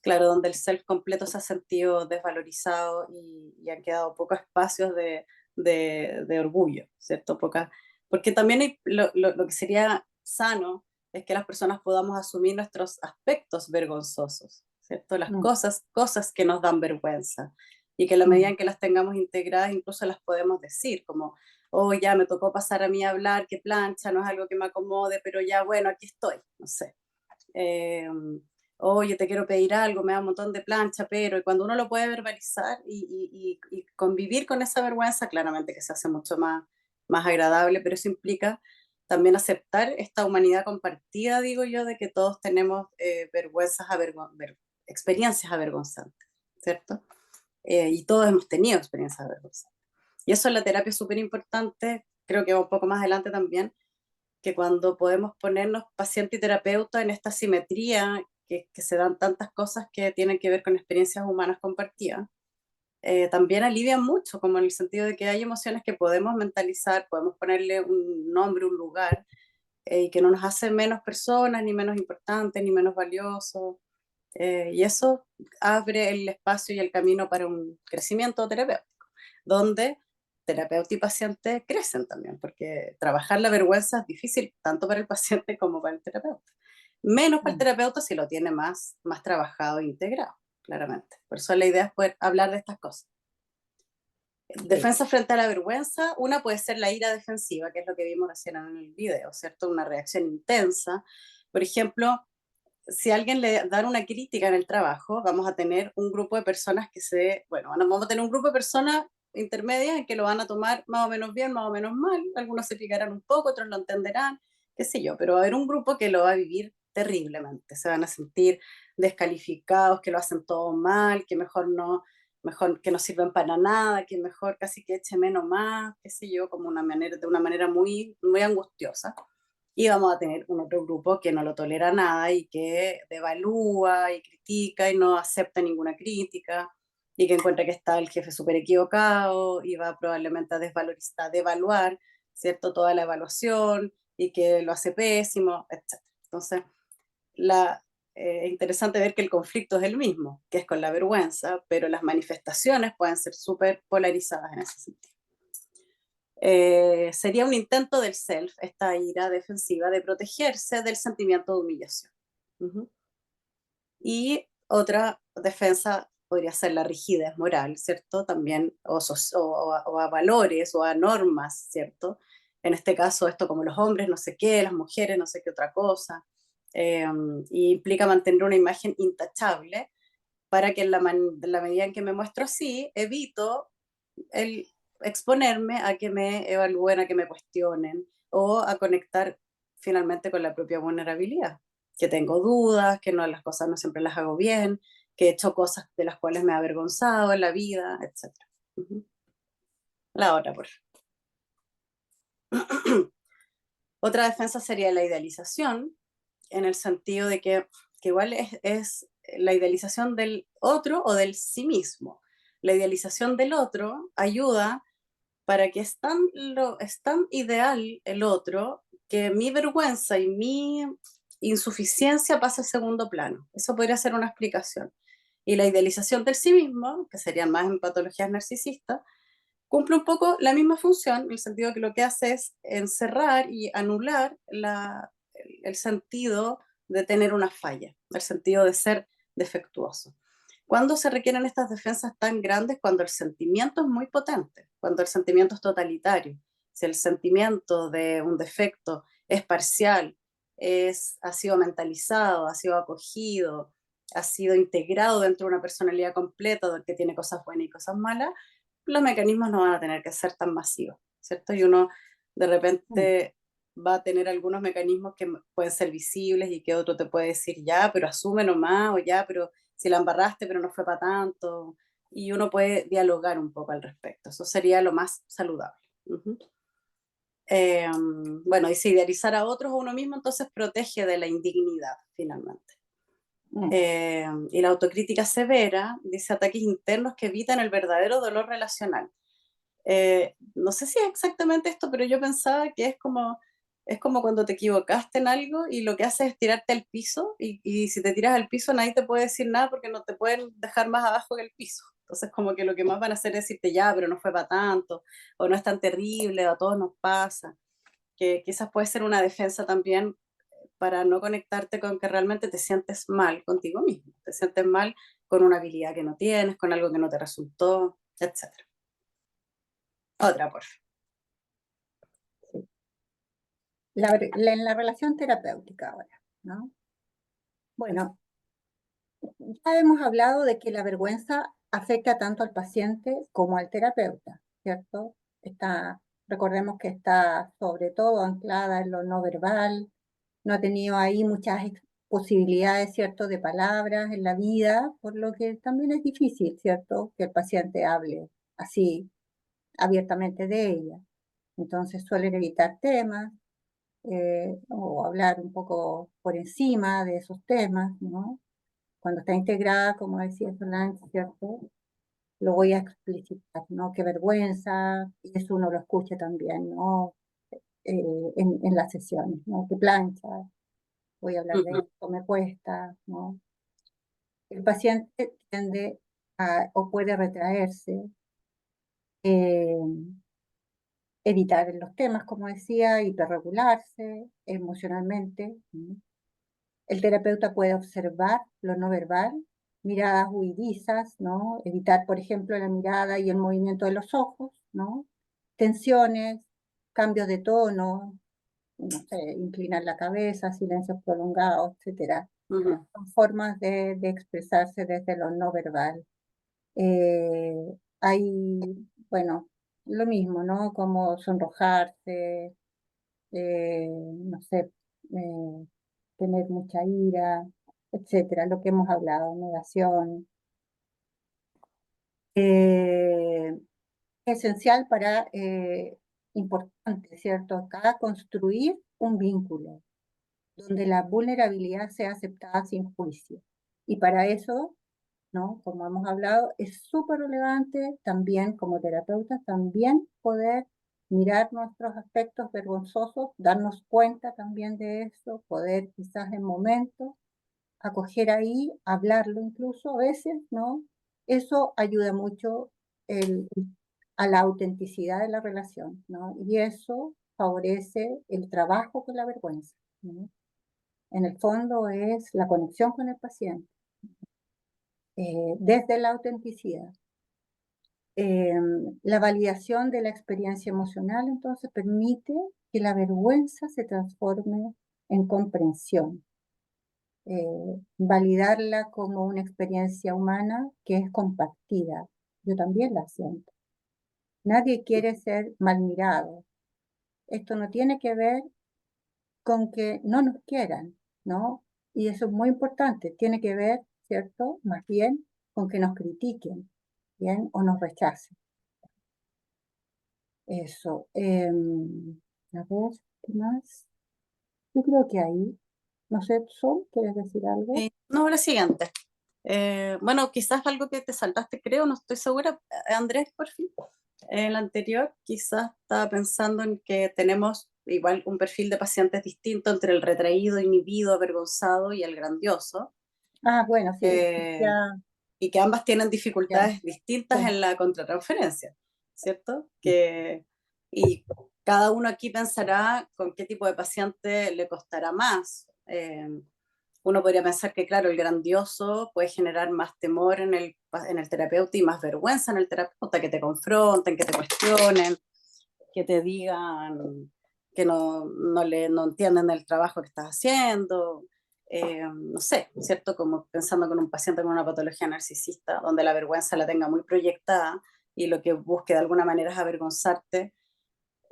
Claro, donde el self completo se ha sentido desvalorizado y han quedado pocos espacios de orgullo, ¿cierto? Porque también lo que sería sano es que las personas podamos asumir nuestros aspectos vergonzosos, ¿cierto? Las
Mm,
cosas que nos dan vergüenza y que a la medida
mm,
en que las tengamos integradas incluso las podemos decir, como, oh, ya me tocó pasar a mí a hablar, que plancha, no es algo que me acomode, pero ya bueno, aquí estoy, no sé. Eh, Oye, te quiero pedir algo, me da un montón de plancha, pero y cuando uno lo puede verbalizar y convivir con esa vergüenza, claramente que se hace mucho más agradable, pero eso implica también aceptar esta humanidad compartida, digo yo, de que todos tenemos experiencias avergonzantes, ¿cierto? Y todos hemos tenido experiencias avergonzantes. Y eso en la terapia es súper importante, creo que un poco más adelante también, que cuando podemos ponernos paciente y terapeuta en esta simetría, que se dan tantas cosas que tienen que ver con experiencias humanas compartidas, también alivian mucho, como en el sentido de que hay emociones que podemos mentalizar, podemos ponerle un nombre, un lugar, y que no nos hace menos personas, ni menos importantes, ni menos valiosos. Y eso abre el espacio y el camino para un crecimiento terapéutico, donde terapeuta y paciente crecen también, porque trabajar la vergüenza es difícil tanto para el paciente como para el terapeuta. Menos para el
mm,
terapeuta si lo tiene más trabajado e integrado, claramente. Por eso la idea es poder hablar de estas cosas.
sí,
Defensa frente a la vergüenza, una puede ser la ira defensiva, que es lo que vimos recién en el video, ¿cierto? Una reacción intensa. Por ejemplo, si a alguien le dan una crítica en el trabajo, vamos a tener un grupo de personas vamos a tener un grupo de personas intermedias en que lo van a tomar más o menos bien, más o menos mal, algunos se picarán un poco, otros lo entenderán, qué sé yo, pero va a haber un grupo que lo va a vivir terriblemente, se van a sentir descalificados, que lo hacen todo mal, que mejor que no sirven para nada, que mejor casi que eche menos más, qué sé yo, de una manera muy, muy angustiosa. Y vamos a tener un otro grupo que no lo tolera nada y que devalúa y critica y no acepta ninguna crítica y que encuentra que está el jefe súper equivocado y va probablemente a desvalorizar, a devaluar, ¿cierto? Toda la evaluación y que lo hace pésimo, etc. Entonces, es interesante ver que el conflicto es el mismo, que es con la vergüenza, pero las manifestaciones pueden ser súper polarizadas en ese sentido. Sería un intento del self, esta ira defensiva, de protegerse del sentimiento de humillación. Y otra defensa podría ser la rigidez moral, ¿cierto? También, o a valores o a normas, ¿cierto? En este caso, esto como los hombres no sé qué, las mujeres no sé qué otra cosa. Y implica mantener una imagen intachable para que en la medida en que me muestro así, evito el exponerme a que me evalúen, a que me cuestionen o a conectar finalmente con la propia vulnerabilidad, que tengo dudas, que no, las cosas no siempre las hago bien, que he hecho cosas de las cuales me he avergonzado en la vida, etc. La otra, por Otra defensa sería la idealización, en el sentido de que igual es la idealización del otro o del sí mismo. La idealización del otro ayuda para que es tan ideal el otro que mi vergüenza y mi insuficiencia pasa a segundo plano. Eso podría ser una explicación. Y la idealización del sí mismo, que serían más en patologías narcisistas, cumple un poco la misma función, en el sentido que lo que hace es encerrar y anular el sentido de tener una falla, el sentido de ser defectuoso. ¿Cuándo se requieren estas defensas tan grandes? Cuando el sentimiento es muy potente, cuando el sentimiento es totalitario. Si el sentimiento de un defecto es parcial, ha sido mentalizado, ha sido acogido, ha sido integrado dentro de una personalidad completa, del que tiene cosas buenas y cosas malas, los mecanismos no van a tener que ser tan masivos, ¿cierto? Y uno de repente va a tener algunos mecanismos que pueden ser visibles y que otro te puede decir, ya, pero asume nomás, o ya, pero si la embarraste, pero no fue para tanto, y uno puede dialogar un poco al respecto. Eso sería lo más saludable. Bueno, y si idealizar a otros o uno mismo, entonces protege de la indignidad, finalmente. Y la autocrítica severa dice ataques internos que evitan el verdadero dolor relacional. No sé si es exactamente esto, pero yo pensaba que es como cuando te equivocaste en algo y lo que haces es tirarte al piso y si te tiras al piso nadie te puede decir nada porque no te pueden dejar más abajo que el piso. Entonces como que lo que más van a hacer es decirte ya, pero no fue para tanto, o no es tan terrible, a todos nos pasa, que quizás puede ser una defensa también para no conectarte con que realmente te sientes mal contigo mismo, te sientes mal con una habilidad que no tienes, con algo que no te resultó, etc. Otra, por favor.
En la relación terapéutica ahora, ¿no? Bueno, ya hemos hablado de que la vergüenza afecta tanto al paciente como al terapeuta, ¿cierto? Recordemos que está sobre todo anclada en lo no verbal, no ha tenido ahí muchas posibilidades, ¿cierto?, de palabras en la vida, por lo que también es difícil, ¿cierto?, que el paciente hable así abiertamente de ella. Entonces suelen evitar temas o hablar un poco por encima de esos temas, ¿no? Cuando está integrada, como decía Solange, ¿cierto? Lo voy a explicitar, ¿no? Qué vergüenza, y eso uno lo escucha también, ¿no? En las sesiones, ¿no? Qué plancha, voy a hablar de esto, me cuesta, ¿no? El paciente tiende o puede retraerse, eh, evitar los temas, como decía, hiperregularse emocionalmente, ¿no? El terapeuta puede observar lo no verbal, miradas huidizas, ¿no? Evitar, por ejemplo, la mirada y el movimiento de los ojos, ¿no? Tensiones, cambios de tono, no sé, inclinar la cabeza, silencios prolongados, etc. Son formas de expresarse desde lo no verbal. Hay, bueno, lo mismo, ¿no? Como sonrojarse, no sé, tener mucha ira, etcétera, lo que hemos hablado, negación. Esencial importante, ¿cierto? Acá construir un vínculo donde la vulnerabilidad sea aceptada sin juicio. Y para eso ¿no? Como hemos hablado, es súper relevante también como terapeutas, también poder mirar nuestros aspectos vergonzosos, darnos cuenta también de eso, poder quizás en momentos acoger ahí, hablarlo incluso a veces, ¿no? Eso ayuda mucho a la autenticidad de la relación, ¿no? Y eso favorece el trabajo con la vergüenza, ¿no? En el fondo es la conexión con el paciente, desde la autenticidad. La validación de la experiencia emocional entonces permite que la vergüenza se transforme en comprensión, validarla como una experiencia humana que es compartida. Yo también la siento. Nadie quiere ser mal mirado. Esto no tiene que ver con que no nos quieran, ¿no? Y eso es muy importante. Tiene que ver, ¿cierto? Más bien con que nos critiquen, ¿bien? O nos rechacen. Eso. A ver, ¿qué más? Yo creo que ahí. No sé, Sol, ¿quieres decir algo?
No, la siguiente. Bueno, quizás algo que te saltaste, creo, no estoy segura. Andrés, por fin. En la anterior, quizás estaba pensando en que tenemos igual un perfil de pacientes distinto entre el retraído, inhibido, avergonzado y el grandioso,
Ah, bueno, sí.
eh,
Ya,
y que ambas tienen
ya.
dificultades distintas
Sí.
en la contratransferencia, ¿cierto? Y cada uno aquí pensará con qué tipo de paciente le costará más. Uno podría pensar que, claro, el grandioso puede generar más temor en el terapeuta y más vergüenza en el terapeuta, que te confronten, que te cuestionen, que te digan que no entienden el trabajo que estás haciendo. No sé, ¿cierto? Como pensando con un paciente con una patología narcisista, donde la vergüenza la tenga muy proyectada y lo que busque de alguna manera es avergonzarte,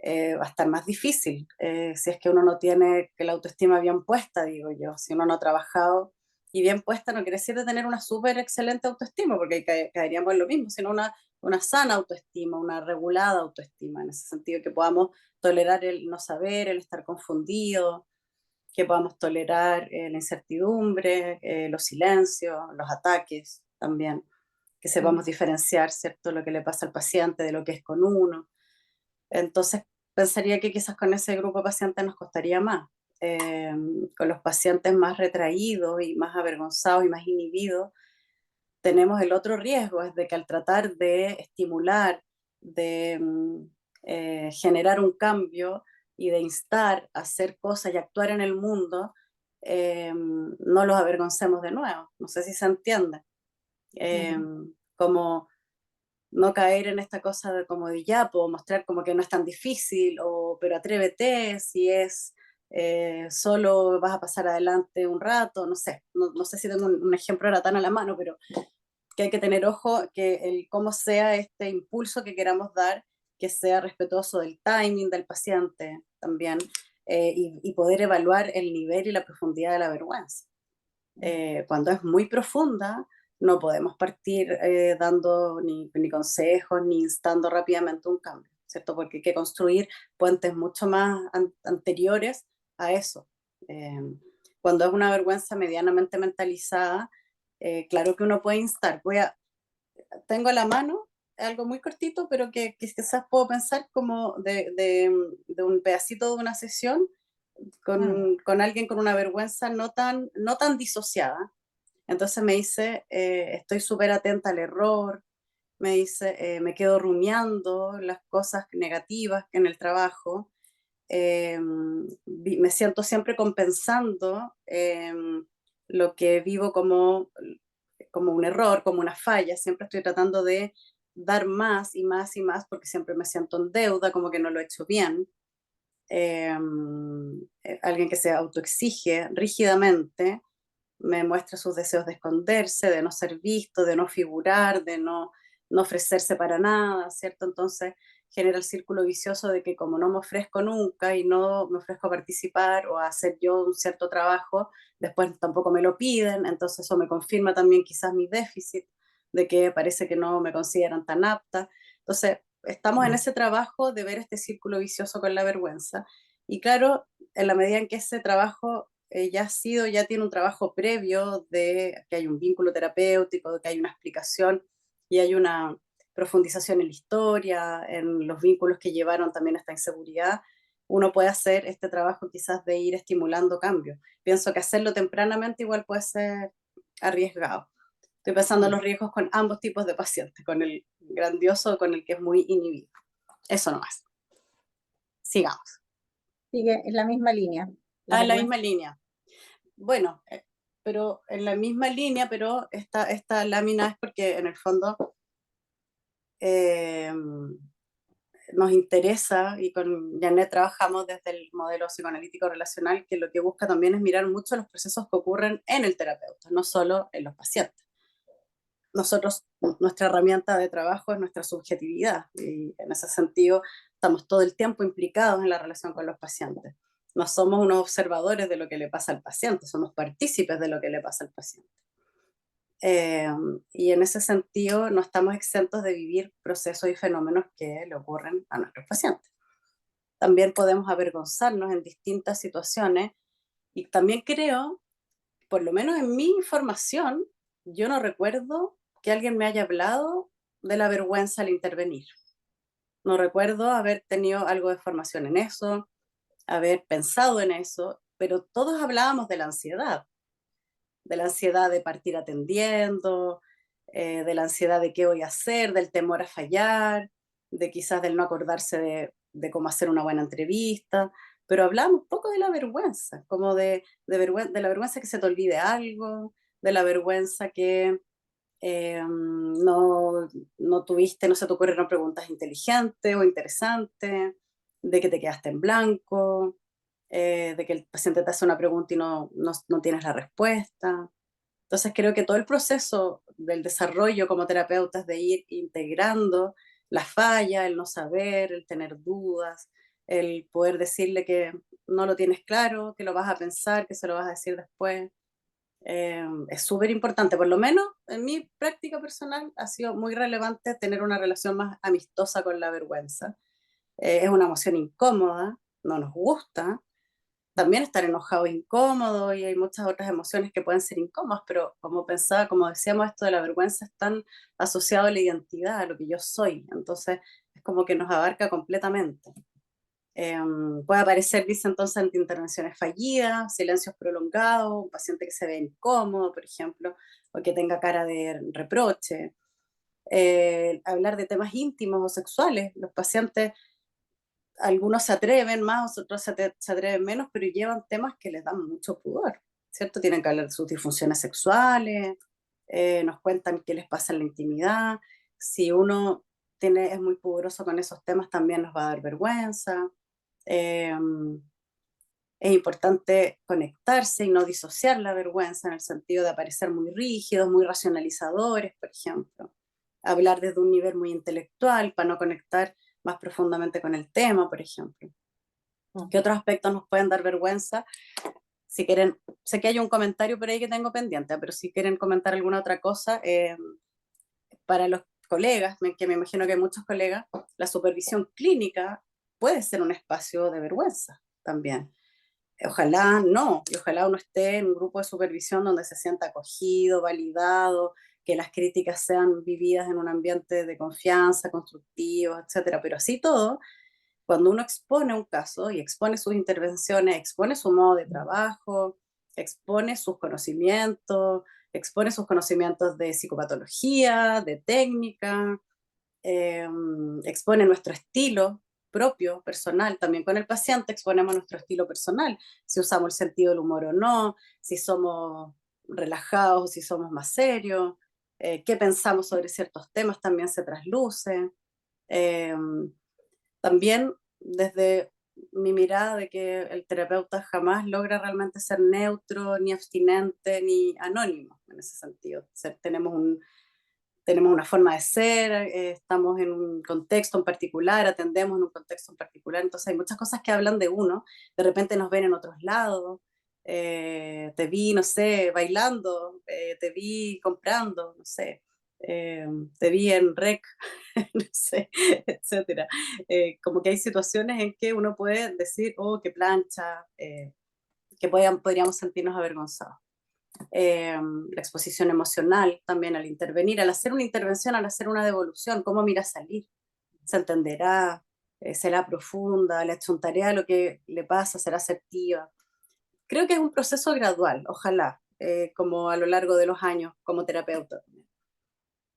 va a estar más difícil, si es que uno no tiene que la autoestima bien puesta, digo yo, si uno no ha trabajado y bien puesta no quiere decir de tener una súper excelente autoestima, porque caeríamos en lo mismo, sino una sana autoestima, una regulada autoestima, en ese sentido que podamos tolerar el no saber, el estar confundido, que podamos tolerar la incertidumbre, los silencios, los ataques también, que sepamos diferenciar, ¿cierto?, lo que le pasa al paciente de lo que es con uno. Entonces, pensaría que quizás con ese grupo de pacientes nos costaría más. Eh, con los pacientes más retraídos y más avergonzados y más inhibidos, tenemos el otro riesgo, es de que al tratar de estimular, de generar un cambio y de instar a hacer cosas y actuar en el mundo, no los avergoncemos de nuevo. No sé si se entiende. Como no caer en esta cosa de como de ya, puedo mostrar como que no es tan difícil, pero atrévete, si es solo vas a pasar adelante un rato, no sé, no sé si tengo un ejemplo ahora tan a la mano, pero que hay que tener ojo que cómo sea este impulso que queramos dar, que sea respetuoso del timing del paciente también, y poder evaluar el nivel y la profundidad de la vergüenza. Cuando es muy profunda, no podemos partir dando ni consejos ni instando rápidamente un cambio, ¿cierto? Porque hay que construir puentes mucho más anteriores a eso. Eh, Cuando es una vergüenza medianamente mentalizada, claro que uno puede instar. Tengo a la mano algo muy cortito, pero que quizás puedo pensar como de un pedacito de una sesión con alguien con una vergüenza no tan disociada. Entonces me dice, estoy súper atenta al error, me dice, me quedo rumiando las cosas negativas en el trabajo, me siento siempre compensando lo que vivo como un error, como una falla, siempre estoy tratando de dar más y más y más porque siempre me siento en deuda, como que no lo he hecho bien. Alguien que se autoexige rígidamente, me muestra sus deseos de esconderse, de no ser visto, de no figurar, de no ofrecerse para nada, ¿cierto? Entonces genera el círculo vicioso de que como no me ofrezco nunca y no me ofrezco a participar o a hacer yo un cierto trabajo, después tampoco me lo piden, entonces eso me confirma también quizás mi déficit, de que parece que no me consideran tan apta. Entonces, estamos en ese trabajo de ver este círculo vicioso con la vergüenza. Y claro, en la medida en que ese trabajo ya tiene un trabajo previo de que hay un vínculo terapéutico, de que hay una explicación y hay una profundización en la historia, en los vínculos que llevaron también a esta inseguridad, uno puede hacer este trabajo quizás de ir estimulando cambios. Pienso que hacerlo tempranamente igual puede ser arriesgado. Estoy pensando en los riesgos con ambos tipos de pacientes, con el grandioso o con el que es muy inhibido. Eso nomás. Sigamos.
Sigue en la misma línea.
En la
vergüenza.
misma línea. Bueno, pero en la misma línea, pero esta lámina es porque en el fondo nos interesa, y con Janet trabajamos desde el modelo psicoanalítico relacional, que lo que busca también es mirar mucho los procesos que ocurren en el terapeuta, no solo en los pacientes. Nosotros, nuestra herramienta de trabajo es nuestra subjetividad, y en ese sentido estamos todo el tiempo implicados en la relación con los pacientes. No somos unos observadores de lo que le pasa al paciente, somos partícipes de lo que le pasa al paciente. Y en ese sentido no estamos exentos de vivir procesos y fenómenos que le ocurren a nuestros pacientes. También podemos avergonzarnos en distintas situaciones, y también creo, por lo menos en mi información, yo no recuerdo que alguien me haya hablado de la vergüenza al intervenir. No recuerdo haber tenido algo de formación en eso, haber pensado en eso, pero todos hablábamos de la ansiedad de partir atendiendo, de la ansiedad de qué voy a hacer, del temor a fallar, de quizás del no acordarse de cómo hacer una buena entrevista, pero hablamos un poco de la vergüenza, como de la vergüenza que se te olvide algo, de la vergüenza que no tuviste, no se te ocurrieron preguntas inteligentes o interesantes, de que te quedaste en blanco, de que el paciente te hace una pregunta y no tienes la respuesta. Entonces creo que todo el proceso del desarrollo como terapeutas de ir integrando la falla, el no saber, el tener dudas, el poder decirle que no lo tienes claro, que lo vas a pensar, que se lo vas a decir después, es súper importante. Por lo menos en mi práctica personal ha sido muy relevante tener una relación más amistosa con la vergüenza. Es una emoción incómoda, no nos gusta. También estar enojado es incómodo, y hay muchas otras emociones que pueden ser incómodas, pero como decíamos, esto de la vergüenza es tan asociado a la identidad, a lo que yo soy. Entonces es como que nos abarca completamente. Puede aparecer, dice entonces, ante intervenciones fallidas, silencios prolongados, un paciente que se ve incómodo, por ejemplo, o que tenga cara de reproche. Hablar de temas íntimos o sexuales. Los pacientes, algunos se atreven más, otros se atreven menos, pero llevan temas que les dan mucho pudor, ¿cierto? Tienen que hablar de sus disfunciones sexuales, nos cuentan qué les pasa en la intimidad. Si uno es muy pudoroso con esos temas, también nos va a dar vergüenza. Es importante conectarse y no disociar la vergüenza en el sentido de aparecer muy rígidos, muy racionalizadores, por ejemplo. Hablar desde un nivel muy intelectual para no conectar más profundamente con el tema, por ejemplo. ¿Qué otros aspectos nos pueden dar vergüenza? Si quieren, sé que hay un comentario por ahí que tengo pendiente, pero si quieren comentar alguna otra cosa, para los colegas, que me imagino que hay muchos colegas, la supervisión clínica puede ser un espacio de vergüenza también. Ojalá no, y ojalá uno esté en un grupo de supervisión donde se sienta acogido, validado, que las críticas sean vividas en un ambiente de confianza, constructivo, etcétera. Pero así todo, cuando uno expone un caso y expone sus intervenciones, expone su modo de trabajo, expone sus conocimientos de psicopatología, de técnica, expone nuestro estilo propio, personal, también con el paciente exponemos nuestro estilo personal, si usamos el sentido del humor o no, si somos relajados o si somos más serios, qué pensamos sobre ciertos temas también se trasluce. Eh, También desde mi mirada de que el terapeuta jamás logra realmente ser neutro, ni abstinente, ni anónimo en ese sentido. O sea, tenemos una forma de ser, estamos en un contexto en particular, atendemos en un contexto en particular, entonces hay muchas cosas que hablan de uno, de repente nos ven en otros lados, te vi, no sé, bailando, te vi comprando, no sé, te vi en rec, no sé, etcétera. Como que hay situaciones en que uno puede decir, oh, qué plancha, que podríamos sentirnos avergonzados. La exposición emocional también al intervenir, al hacer una intervención, al hacer una devolución, cómo mira salir, se entenderá, será profunda, le achuntaré a lo que le pasa, será asertiva. Creo que es un proceso gradual, ojalá, como a lo largo de los años como terapeuta.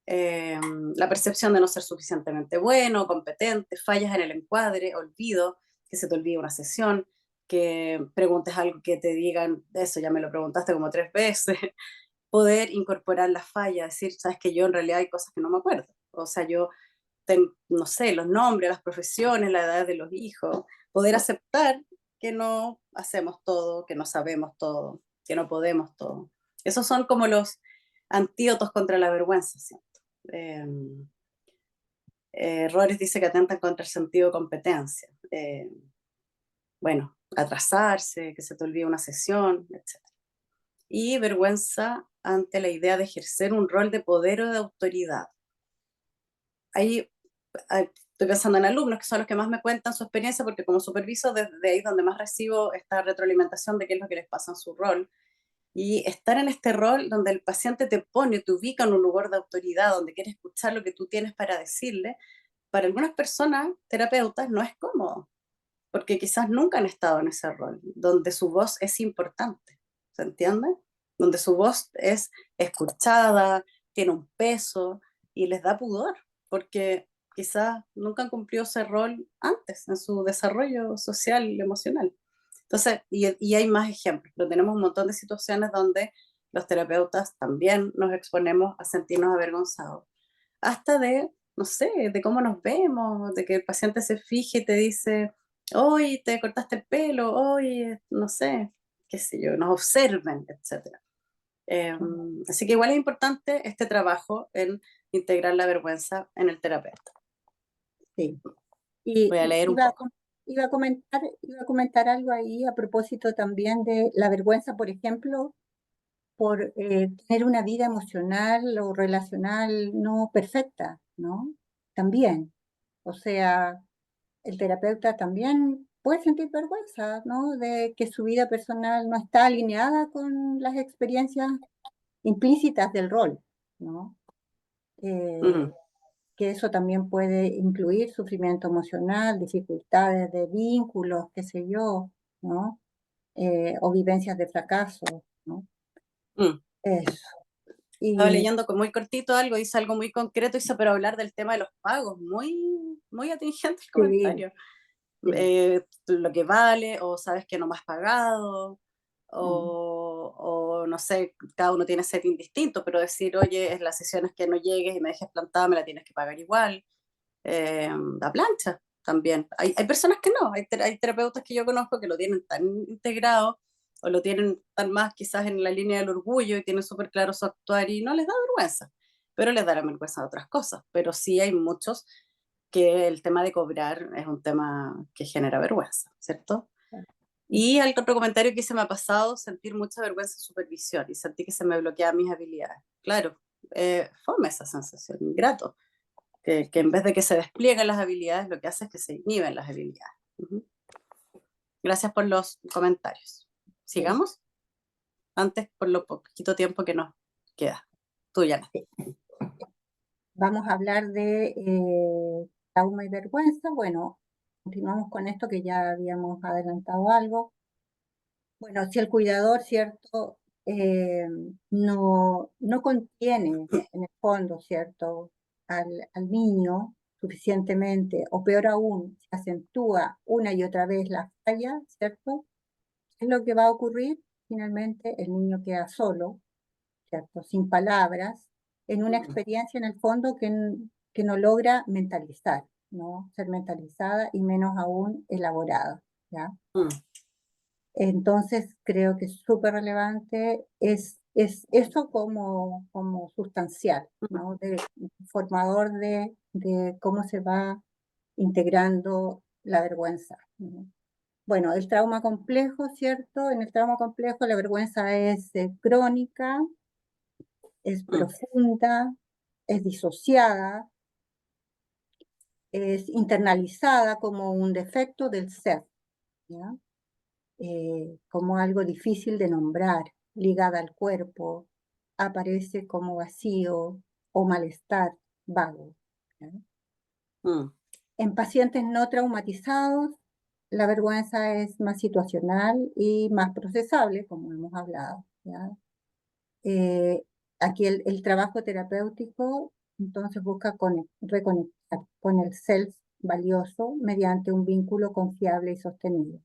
La percepción de no ser suficientemente bueno, competente, fallas en el encuadre, olvido, que se te olvide una sesión, que preguntes algo que te digan, eso ya me lo preguntaste como 3 veces, poder incorporar las fallas, decir, sabes que yo en realidad hay cosas que no me acuerdo, o sea, yo no sé, los nombres, las profesiones, la edad de los hijos, poder aceptar que no hacemos todo, que no sabemos todo, que no podemos todo. Esos son como los antídotos contra la vergüenza, ¿cierto? Errores dice que atentan contra el sentido de competencia. Bueno, atrasarse, que se te olvide una sesión, etc. Y vergüenza ante la idea de ejercer un rol de poder o de autoridad. Ahí estoy pensando en alumnos que son los que más me cuentan su experiencia, porque como superviso desde ahí es donde más recibo esta retroalimentación de qué es lo que les pasa en su rol. Y estar en este rol donde el paciente te pone, te ubica en un lugar de autoridad, donde quiere escuchar lo que tú tienes para decirle, para algunas personas, terapeutas, no es cómodo, porque quizás nunca han estado en ese rol, donde su voz es importante, ¿se entiende? Donde su voz es escuchada, tiene un peso y les da pudor, porque quizás nunca han cumplido ese rol antes en su desarrollo social y emocional. Entonces, y hay más ejemplos, pero tenemos un montón de situaciones donde los terapeutas también nos exponemos a sentirnos avergonzados, hasta de, no sé, de cómo nos vemos, de que el paciente se fije y te dice, hoy te cortaste el pelo, hoy, no sé, qué sé yo, nos observen, etc. Así que igual es importante este trabajo en integrar la vergüenza en el terapeuta.
Sí. Y
Voy a leer un
iba a,
poco.
iba a comentar algo ahí a propósito también de la vergüenza, por ejemplo, por tener una vida emocional o relacional no perfecta, ¿no? También. O sea, el terapeuta también puede sentir vergüenza, ¿no? De que su vida personal no está alineada con las experiencias implícitas del rol, ¿no? Que eso también puede incluir sufrimiento emocional, dificultades de vínculos, qué sé yo, ¿no? O vivencias de fracaso, ¿no? Eso.
Estaba
Y
leyendo muy cortito algo, dice algo muy concreto, dice, pero hablar del tema de los pagos, muy atingente el
sí,
comentario.
sí,
Lo que vale, o sabes que no me has pagado,
mm,
o no sé, cada uno tiene setting distinto, pero decir, oye, es la sesión es que no llegues y me dejes plantada, me la tienes que pagar igual. La plancha también. Hay personas que no, hay terapeutas que yo conozco que lo tienen tan integrado o lo tienen tan más quizás en la línea del orgullo y tienen súper claro su actuar y no les da vergüenza, pero les dará vergüenza de otras cosas. Pero sí hay muchos que el tema de cobrar es un tema que genera vergüenza, ¿cierto? Y el otro comentario que se me ha pasado, sentir mucha vergüenza en supervisión y sentí que se me bloqueaban mis habilidades. Claro, fome esa sensación, ingrato, que en vez de que se desplieguen las habilidades, lo que hace es que se inhiben las habilidades. Gracias por los comentarios.
sí,
¿Sigamos? Antes, por lo poquito tiempo que nos queda. Tuya.
sí. Vamos a hablar de trauma y vergüenza. Bueno, continuamos con esto que ya habíamos adelantado algo. Bueno, si el cuidador, ¿cierto? No contiene en el fondo, ¿cierto? Al niño suficientemente, o peor aún, se acentúa una y otra vez la falla, ¿cierto? ¿Qué es lo que va a ocurrir? Finalmente el niño queda solo, ¿cierto? Sin palabras, en una experiencia en el fondo que no logra mentalizar, ¿no? Ser mentalizada y menos aún elaborada, ¿ya? Entonces creo que es súper relevante, es eso como sustancial, ¿no? Formador de cómo se va integrando la vergüenza, ¿no? Bueno, el trauma complejo, ¿cierto? En el trauma complejo la vergüenza es crónica, es profunda, es disociada, es internalizada como un defecto del ser, ¿ya? como algo difícil de nombrar, ligada al cuerpo, aparece como vacío o malestar vago, ¿ya?
Mm,
En pacientes no traumatizados, la vergüenza es más situacional y más procesable, como hemos hablado, ¿ya? Aquí el trabajo terapéutico entonces busca reconectar con el self valioso mediante un vínculo confiable y sostenido.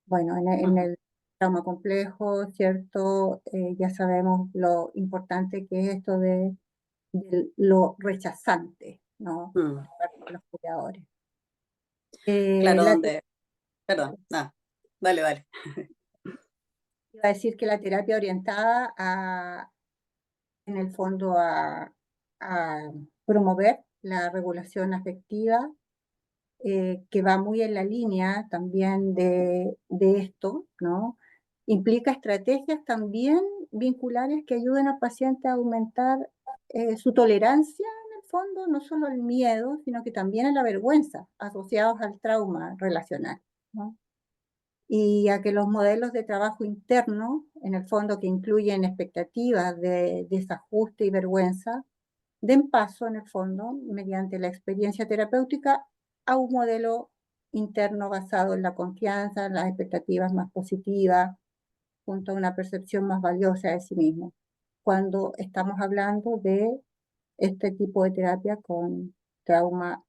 Bueno, en
ujú,
el trauma complejo, ¿cierto? Ya sabemos lo importante que es esto de lo rechazante, ¿no?
mm.
Por parte de los cuidadores.
Claro,
La
donde, perdón, nada, dale, dale.
iba a decir que la terapia orientada en el fondo a promover la regulación afectiva, que va muy en la línea también de esto, ¿no? Implica estrategias también vinculares que ayuden al paciente a aumentar su tolerancia en el fondo, no solo al miedo, sino que también a la vergüenza asociados al trauma relacional, ¿no? Y a que los modelos de trabajo interno, en el fondo que incluyen expectativas de desajuste y vergüenza, den paso en el fondo, mediante la experiencia terapéutica, a un modelo interno basado en la confianza, en las expectativas más positivas, junto a una percepción más valiosa de sí mismo, cuando estamos hablando de este tipo de terapia con trauma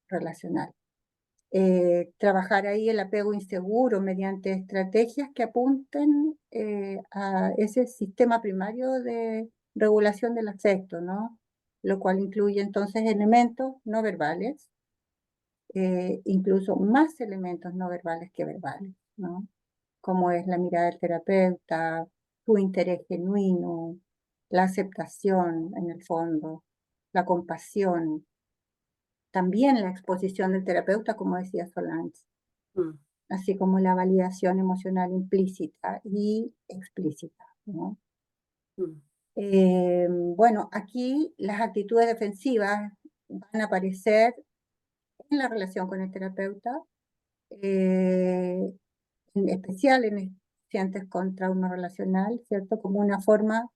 relacional. Trabajar ahí el apego inseguro mediante estrategias que apunten a ese sistema primario de regulación del afecto, ¿no? Lo cual incluye entonces elementos no verbales, incluso más elementos no verbales que verbales, ¿no? Como es la mirada del terapeuta, su interés genuino, la aceptación en el fondo, la compasión, también la exposición del terapeuta, como decía Solange,
Mm,
así como la validación emocional implícita y explícita, ¿no?
mm,
Bueno, aquí las actitudes defensivas van a aparecer en la relación con el terapeuta, en especial en pacientes con trauma relacional, ¿cierto? Como una forma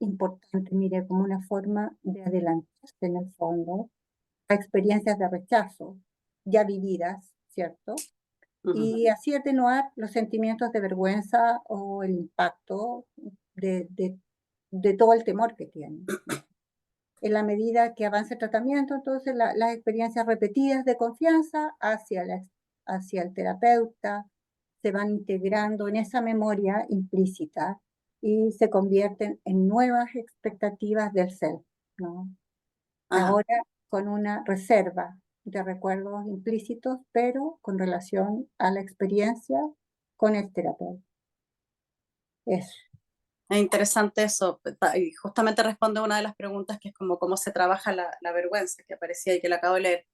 importante, mire, como una forma de adelantarse en el fondo a experiencias de rechazo ya vividas, ¿cierto?
ujú.
Y así atenuar los sentimientos de vergüenza o el impacto de todo el temor que tienen. En la medida que avance el tratamiento, entonces las experiencias repetidas de confianza hacia el terapeuta se van integrando en esa memoria implícita y se convierten en nuevas expectativas del ser, ¿no?
Ajá.
Ahora con una reserva de recuerdos implícitos, pero con relación a la experiencia con el terapeuta. Eso.
Es interesante eso, y justamente responde a una de las preguntas que es como cómo se trabaja la vergüenza, que aparecía y que la acabo de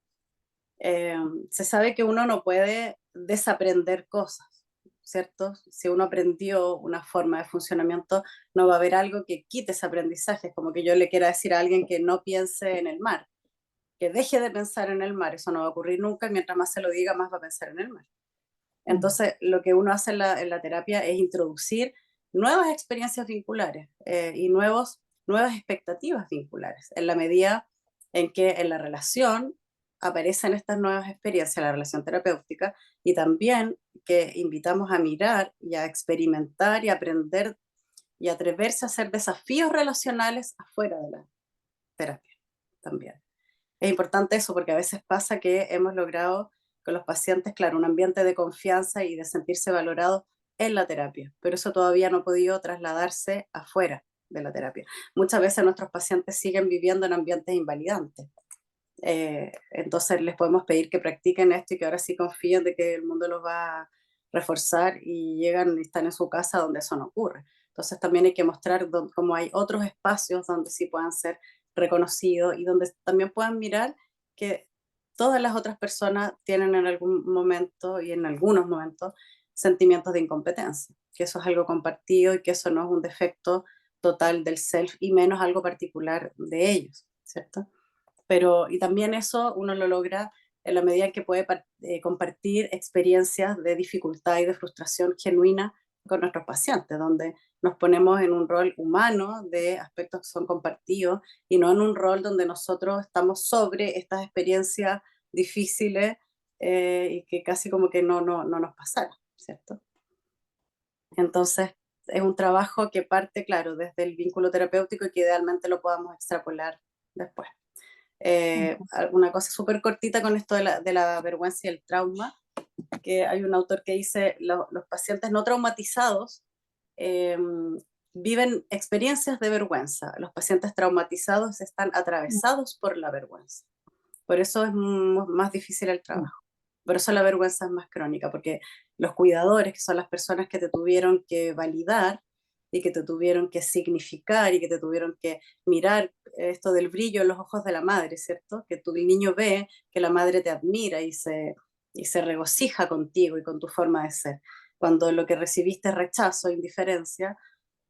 leer. Se sabe que uno no puede desaprender cosas, ¿cierto? Si uno aprendió una forma de funcionamiento, no va a haber algo que quite ese aprendizaje. Es como que yo le quiera decir a alguien que no piense en el mar, que deje de pensar en el mar. Eso no va a ocurrir nunca, y mientras más se lo diga, más va a pensar en el mar. Entonces, lo que uno hace en la terapia es introducir nuevas experiencias vinculares y nuevas expectativas vinculares, en la medida en que en la relación aparecen estas nuevas experiencias, la relación terapéutica, y también que invitamos a mirar y a experimentar y aprender y atreverse a hacer desafíos relacionales afuera de la terapia también. Es importante eso porque a veces pasa que hemos logrado con los pacientes, claro, un ambiente de confianza y de sentirse valorados en la terapia, pero eso todavía no ha podido trasladarse afuera de la terapia. Muchas veces nuestros pacientes siguen viviendo en ambientes invalidantes. Entonces les podemos pedir que practiquen esto y que ahora sí confíen de que el mundo los va a reforzar y llegan y están en su casa donde eso no ocurre. Entonces también hay que mostrar cómo hay otros espacios donde sí puedan ser reconocidos y donde también puedan mirar que todas las otras personas tienen en algún momento y en algunos momentos sentimientos de incompetencia, que eso es algo compartido y que eso no es un defecto total del self y menos algo particular de ellos, ¿cierto? Pero, y también eso uno lo logra en la medida en que puede compartir experiencias de dificultad y de frustración genuina con nuestros pacientes, donde nos ponemos en un rol humano de aspectos que son compartidos y no en un rol donde nosotros estamos sobre estas experiencias difíciles y que casi como que no nos pasaron, ¿cierto? Entonces, es un trabajo que parte, claro, desde el vínculo terapéutico y que idealmente lo podamos extrapolar después. Una cosa súper cortita con esto de la vergüenza y el trauma, que hay un autor que dice, los pacientes no traumatizados viven experiencias de vergüenza, los pacientes traumatizados están atravesados por la vergüenza. Por eso es más difícil el trabajo. Por eso la vergüenza es más crónica, porque los cuidadores, que son las personas que te tuvieron que validar y que te tuvieron que significar y que te tuvieron que mirar esto del brillo en los ojos de la madre, ¿cierto? Que el niño ve que la madre te admira y se regocija contigo y con tu forma de ser. Cuando lo que recibiste es rechazo, indiferencia,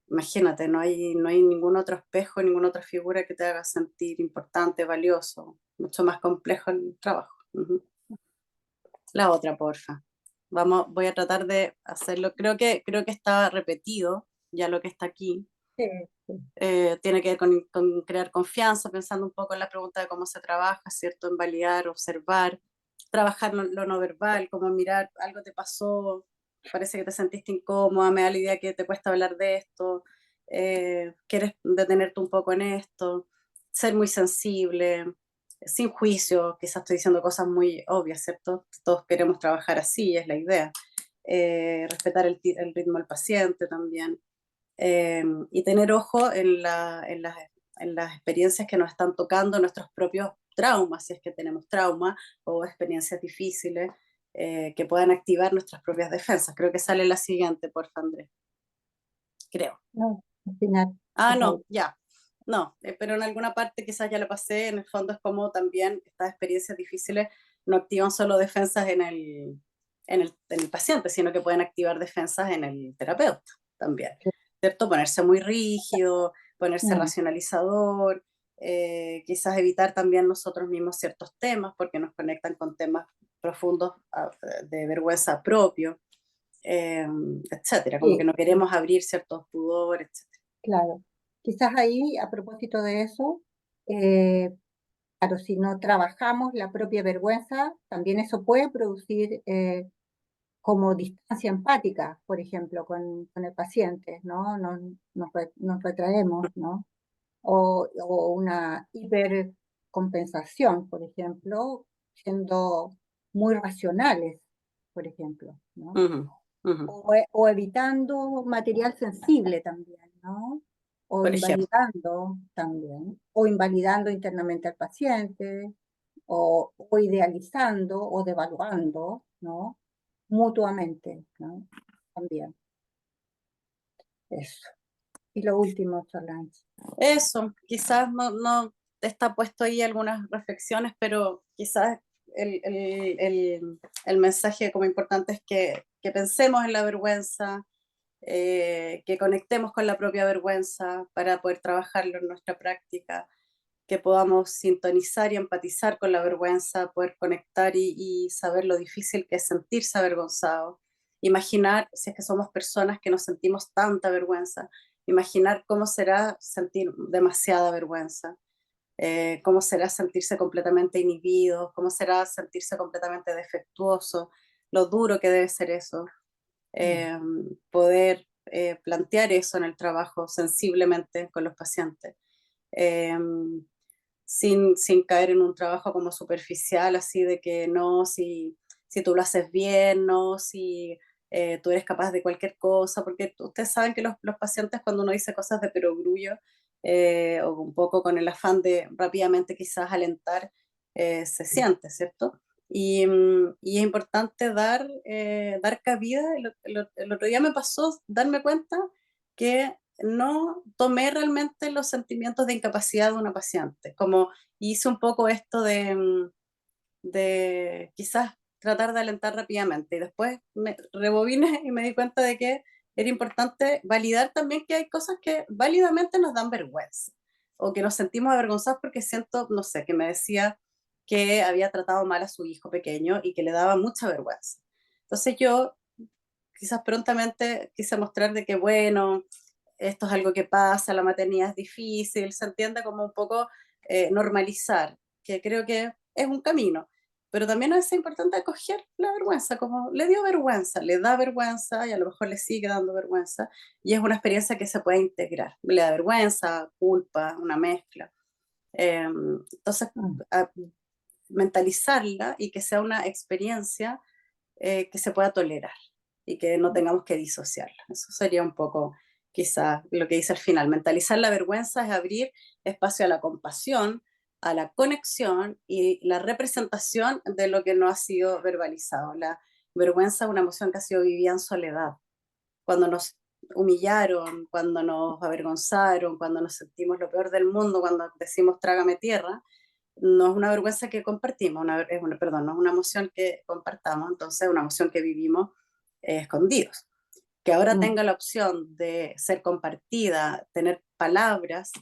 imagínate, no hay ningún otro espejo, ninguna otra figura que te haga sentir importante, valioso, mucho más complejo el trabajo. La otra, porfa. Voy a tratar de hacerlo. Creo que está repetido ya lo que está aquí.
Sí.
Tiene que ver con crear confianza, pensando un poco en la pregunta de cómo se trabaja, ¿cierto? En validar, observar, trabajar lo no verbal, como mirar, algo te pasó, parece que te sentiste incómoda, me da la idea que te cuesta hablar de esto, quieres detenerte un poco en esto, ser muy sensible, sin juicio, quizás estoy diciendo cosas muy obvias, ¿cierto? Todos queremos trabajar así, es la idea. Respetar el ritmo del paciente también. Y tener ojo en las experiencias que nos están tocando, nuestros propios traumas, si es que tenemos trauma o experiencias difíciles que puedan activar nuestras propias defensas. Creo que sale la siguiente, porfa, Andrés. Creo.
No, al final.
No, ya. No, pero en alguna parte quizás ya la pasé, en el fondo es como también estas experiencias difíciles no activan solo defensas en el paciente, sino que pueden activar defensas en el terapeuta también, ¿cierto? Ponerse muy rígido, ponerse racionalizador, quizás evitar también nosotros mismos ciertos temas porque nos conectan con temas profundos de vergüenza propio, etcétera, como que no queremos abrir ciertos pudores, etcétera.
Claro. Quizás ahí, a propósito de eso, claro, si no trabajamos la propia vergüenza, también eso puede producir como distancia empática, por ejemplo, con el paciente, ¿no? Nos retraemos, ¿no? O una hipercompensación, por ejemplo, siendo muy racionales, por ejemplo, ¿no? O evitando material sensible también, ¿no? O
Por ejemplo.
invalidando también, o invalidando internamente al paciente, o idealizando o devaluando, ¿no? Mutuamente, ¿no? También. Eso. Y lo último, Solange.
Eso, quizás no está puesto ahí algunas reflexiones, pero quizás el mensaje como importante es que pensemos en la vergüenza, que conectemos con la propia vergüenza para poder trabajarlo en nuestra práctica, que podamos sintonizar y empatizar con la vergüenza, poder conectar y saber lo difícil que es sentirse avergonzado. Imaginar, si es que somos personas que nos sentimos tanta vergüenza, imaginar cómo será sentir demasiada vergüenza, cómo será sentirse completamente inhibido, cómo será sentirse completamente defectuoso, lo duro que debe ser eso, poder plantear eso en el trabajo sensiblemente con los pacientes, sin caer en un trabajo como superficial, así de que no, si tú lo haces bien, no, si tú eres capaz de cualquier cosa, porque ustedes saben que los pacientes cuando uno dice cosas de perogrullo, o un poco con el afán de rápidamente quizás alentar, se siente, ¿cierto? Y es importante dar cabida. El otro día me pasó darme cuenta que no tomé realmente los sentimientos de incapacidad de una paciente, como hice un poco esto de quizás tratar de alentar rápidamente y después me rebobiné y me di cuenta de que era importante validar también que hay cosas que válidamente nos dan vergüenza o que nos sentimos avergonzados porque siento, no sé, que me decía que había tratado mal a su hijo pequeño y que le daba mucha vergüenza. Entonces yo quizás prontamente quise mostrar de que, bueno, esto es algo que pasa, la maternidad es difícil, se entiende como un poco normalizar, que creo que es un camino. Pero también es importante acoger la vergüenza, como le dio vergüenza, le da vergüenza y a lo mejor le sigue dando vergüenza, y es una experiencia que se puede integrar. Le da vergüenza, culpa, una mezcla. Entonces, mentalizarla y que sea una experiencia que se pueda tolerar y que no tengamos que disociarla. Eso sería un poco quizás lo que dice al final. Mentalizar la vergüenza es abrir espacio a la compasión, a la conexión y la representación de lo que no ha sido verbalizado. La vergüenza es una emoción que ha sido vivida en soledad. Cuando nos humillaron, cuando nos avergonzaron, cuando nos sentimos lo peor del mundo, cuando decimos trágame tierra, no es una vergüenza que compartimos, perdón, no es una emoción que compartamos, entonces es una emoción que vivimos escondidos. Que ahora tenga la opción de ser compartida, tener palabras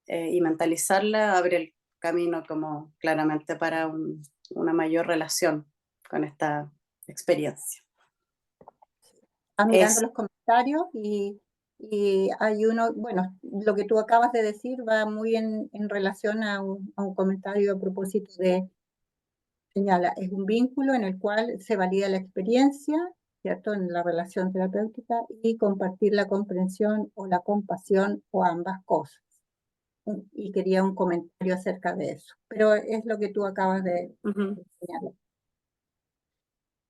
y mentalizarla, abre el camino como claramente para una mayor relación con esta experiencia.
Mirando los comentarios y hay uno, bueno, lo que tú acabas de decir va muy en relación a un comentario a propósito de, señala, es un vínculo en el cual se valida la experiencia, ¿cierto?, en la relación terapéutica y compartir la comprensión o la compasión o ambas cosas. Y quería un comentario acerca de eso, pero es lo que tú acabas de señalar.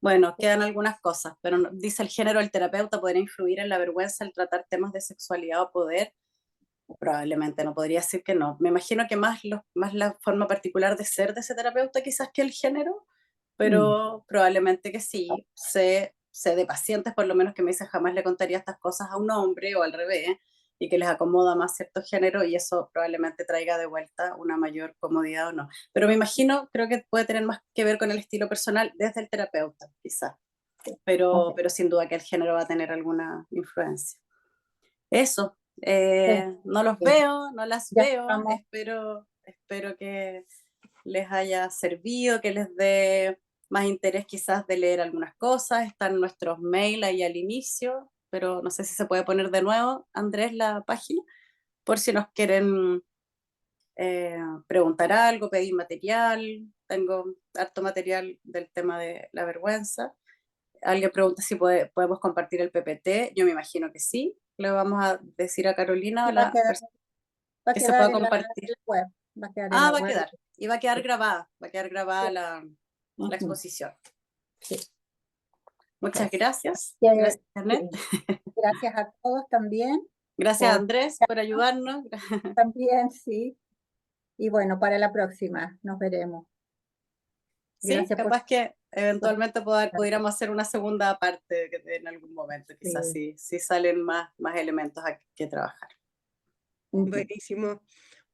Bueno, quedan algunas cosas, pero dice el género, el terapeuta podría influir en la vergüenza al tratar temas de sexualidad o poder. Probablemente, no podría decir que no. Me imagino que más la forma particular de ser de ese terapeuta quizás que el género, pero probablemente que sí. Sé de pacientes por lo menos que me dicen jamás le contaría estas cosas a un hombre o al revés, y que les acomoda más cierto género y eso probablemente traiga de vuelta una mayor comodidad o no. Pero me imagino, creo que puede tener más que ver con el estilo personal desde el terapeuta, quizás. Pero sin duda que el género va a tener alguna influencia. Eso, no los veo, no las veo, espero que les haya servido, que les dé más interés quizás de leer algunas cosas. Están nuestros mails ahí al inicio, pero no sé si se puede poner de nuevo, Andrés, la página, por si nos quieren preguntar algo, pedir material. Tengo harto material del tema de la vergüenza. Alguien pregunta si podemos compartir el PPT, yo me imagino que sí. Le vamos a decir a Carolina
Va a
que se
quedar
pueda
en la
compartir.
web. Va a quedar en la
Va a
web.
quedar. Y va a quedar
Sí.
grabada,
Sí.
la exposición.
Sí.
Muchas gracias.
Sí.
Gracias, Janet.
Gracias a todos también.
Gracias, Andrés, por ayudarnos.
También, sí. Y bueno, para la próxima nos veremos.
Sí,
Gracias
capaz que eventualmente
Gracias.
pudiéramos hacer una segunda parte en algún momento, quizás sí salen más elementos a que trabajar.
Buenísimo.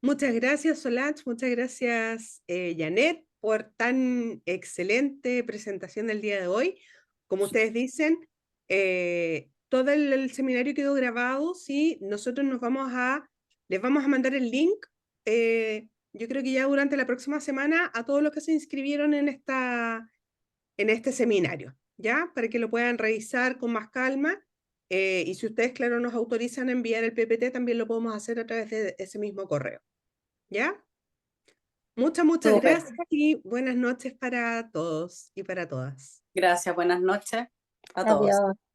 Muchas gracias, Solange. Muchas gracias, Janet, por tan excelente presentación del día de hoy. Como ustedes dicen, todo el seminario quedó grabado, ¿sí? Nosotros les vamos a mandar el link, yo creo que ya durante la próxima semana, a todos los que se inscribieron en este seminario, ¿ya? Para que lo puedan revisar con más calma. Y si ustedes, claro, nos autorizan a enviar el PPT, también lo podemos hacer a través de ese mismo correo, ¿ya? Muchas
Súper.
gracias y buenas noches para todos y para todas.
Gracias, buenas noches a todos.
Adiós.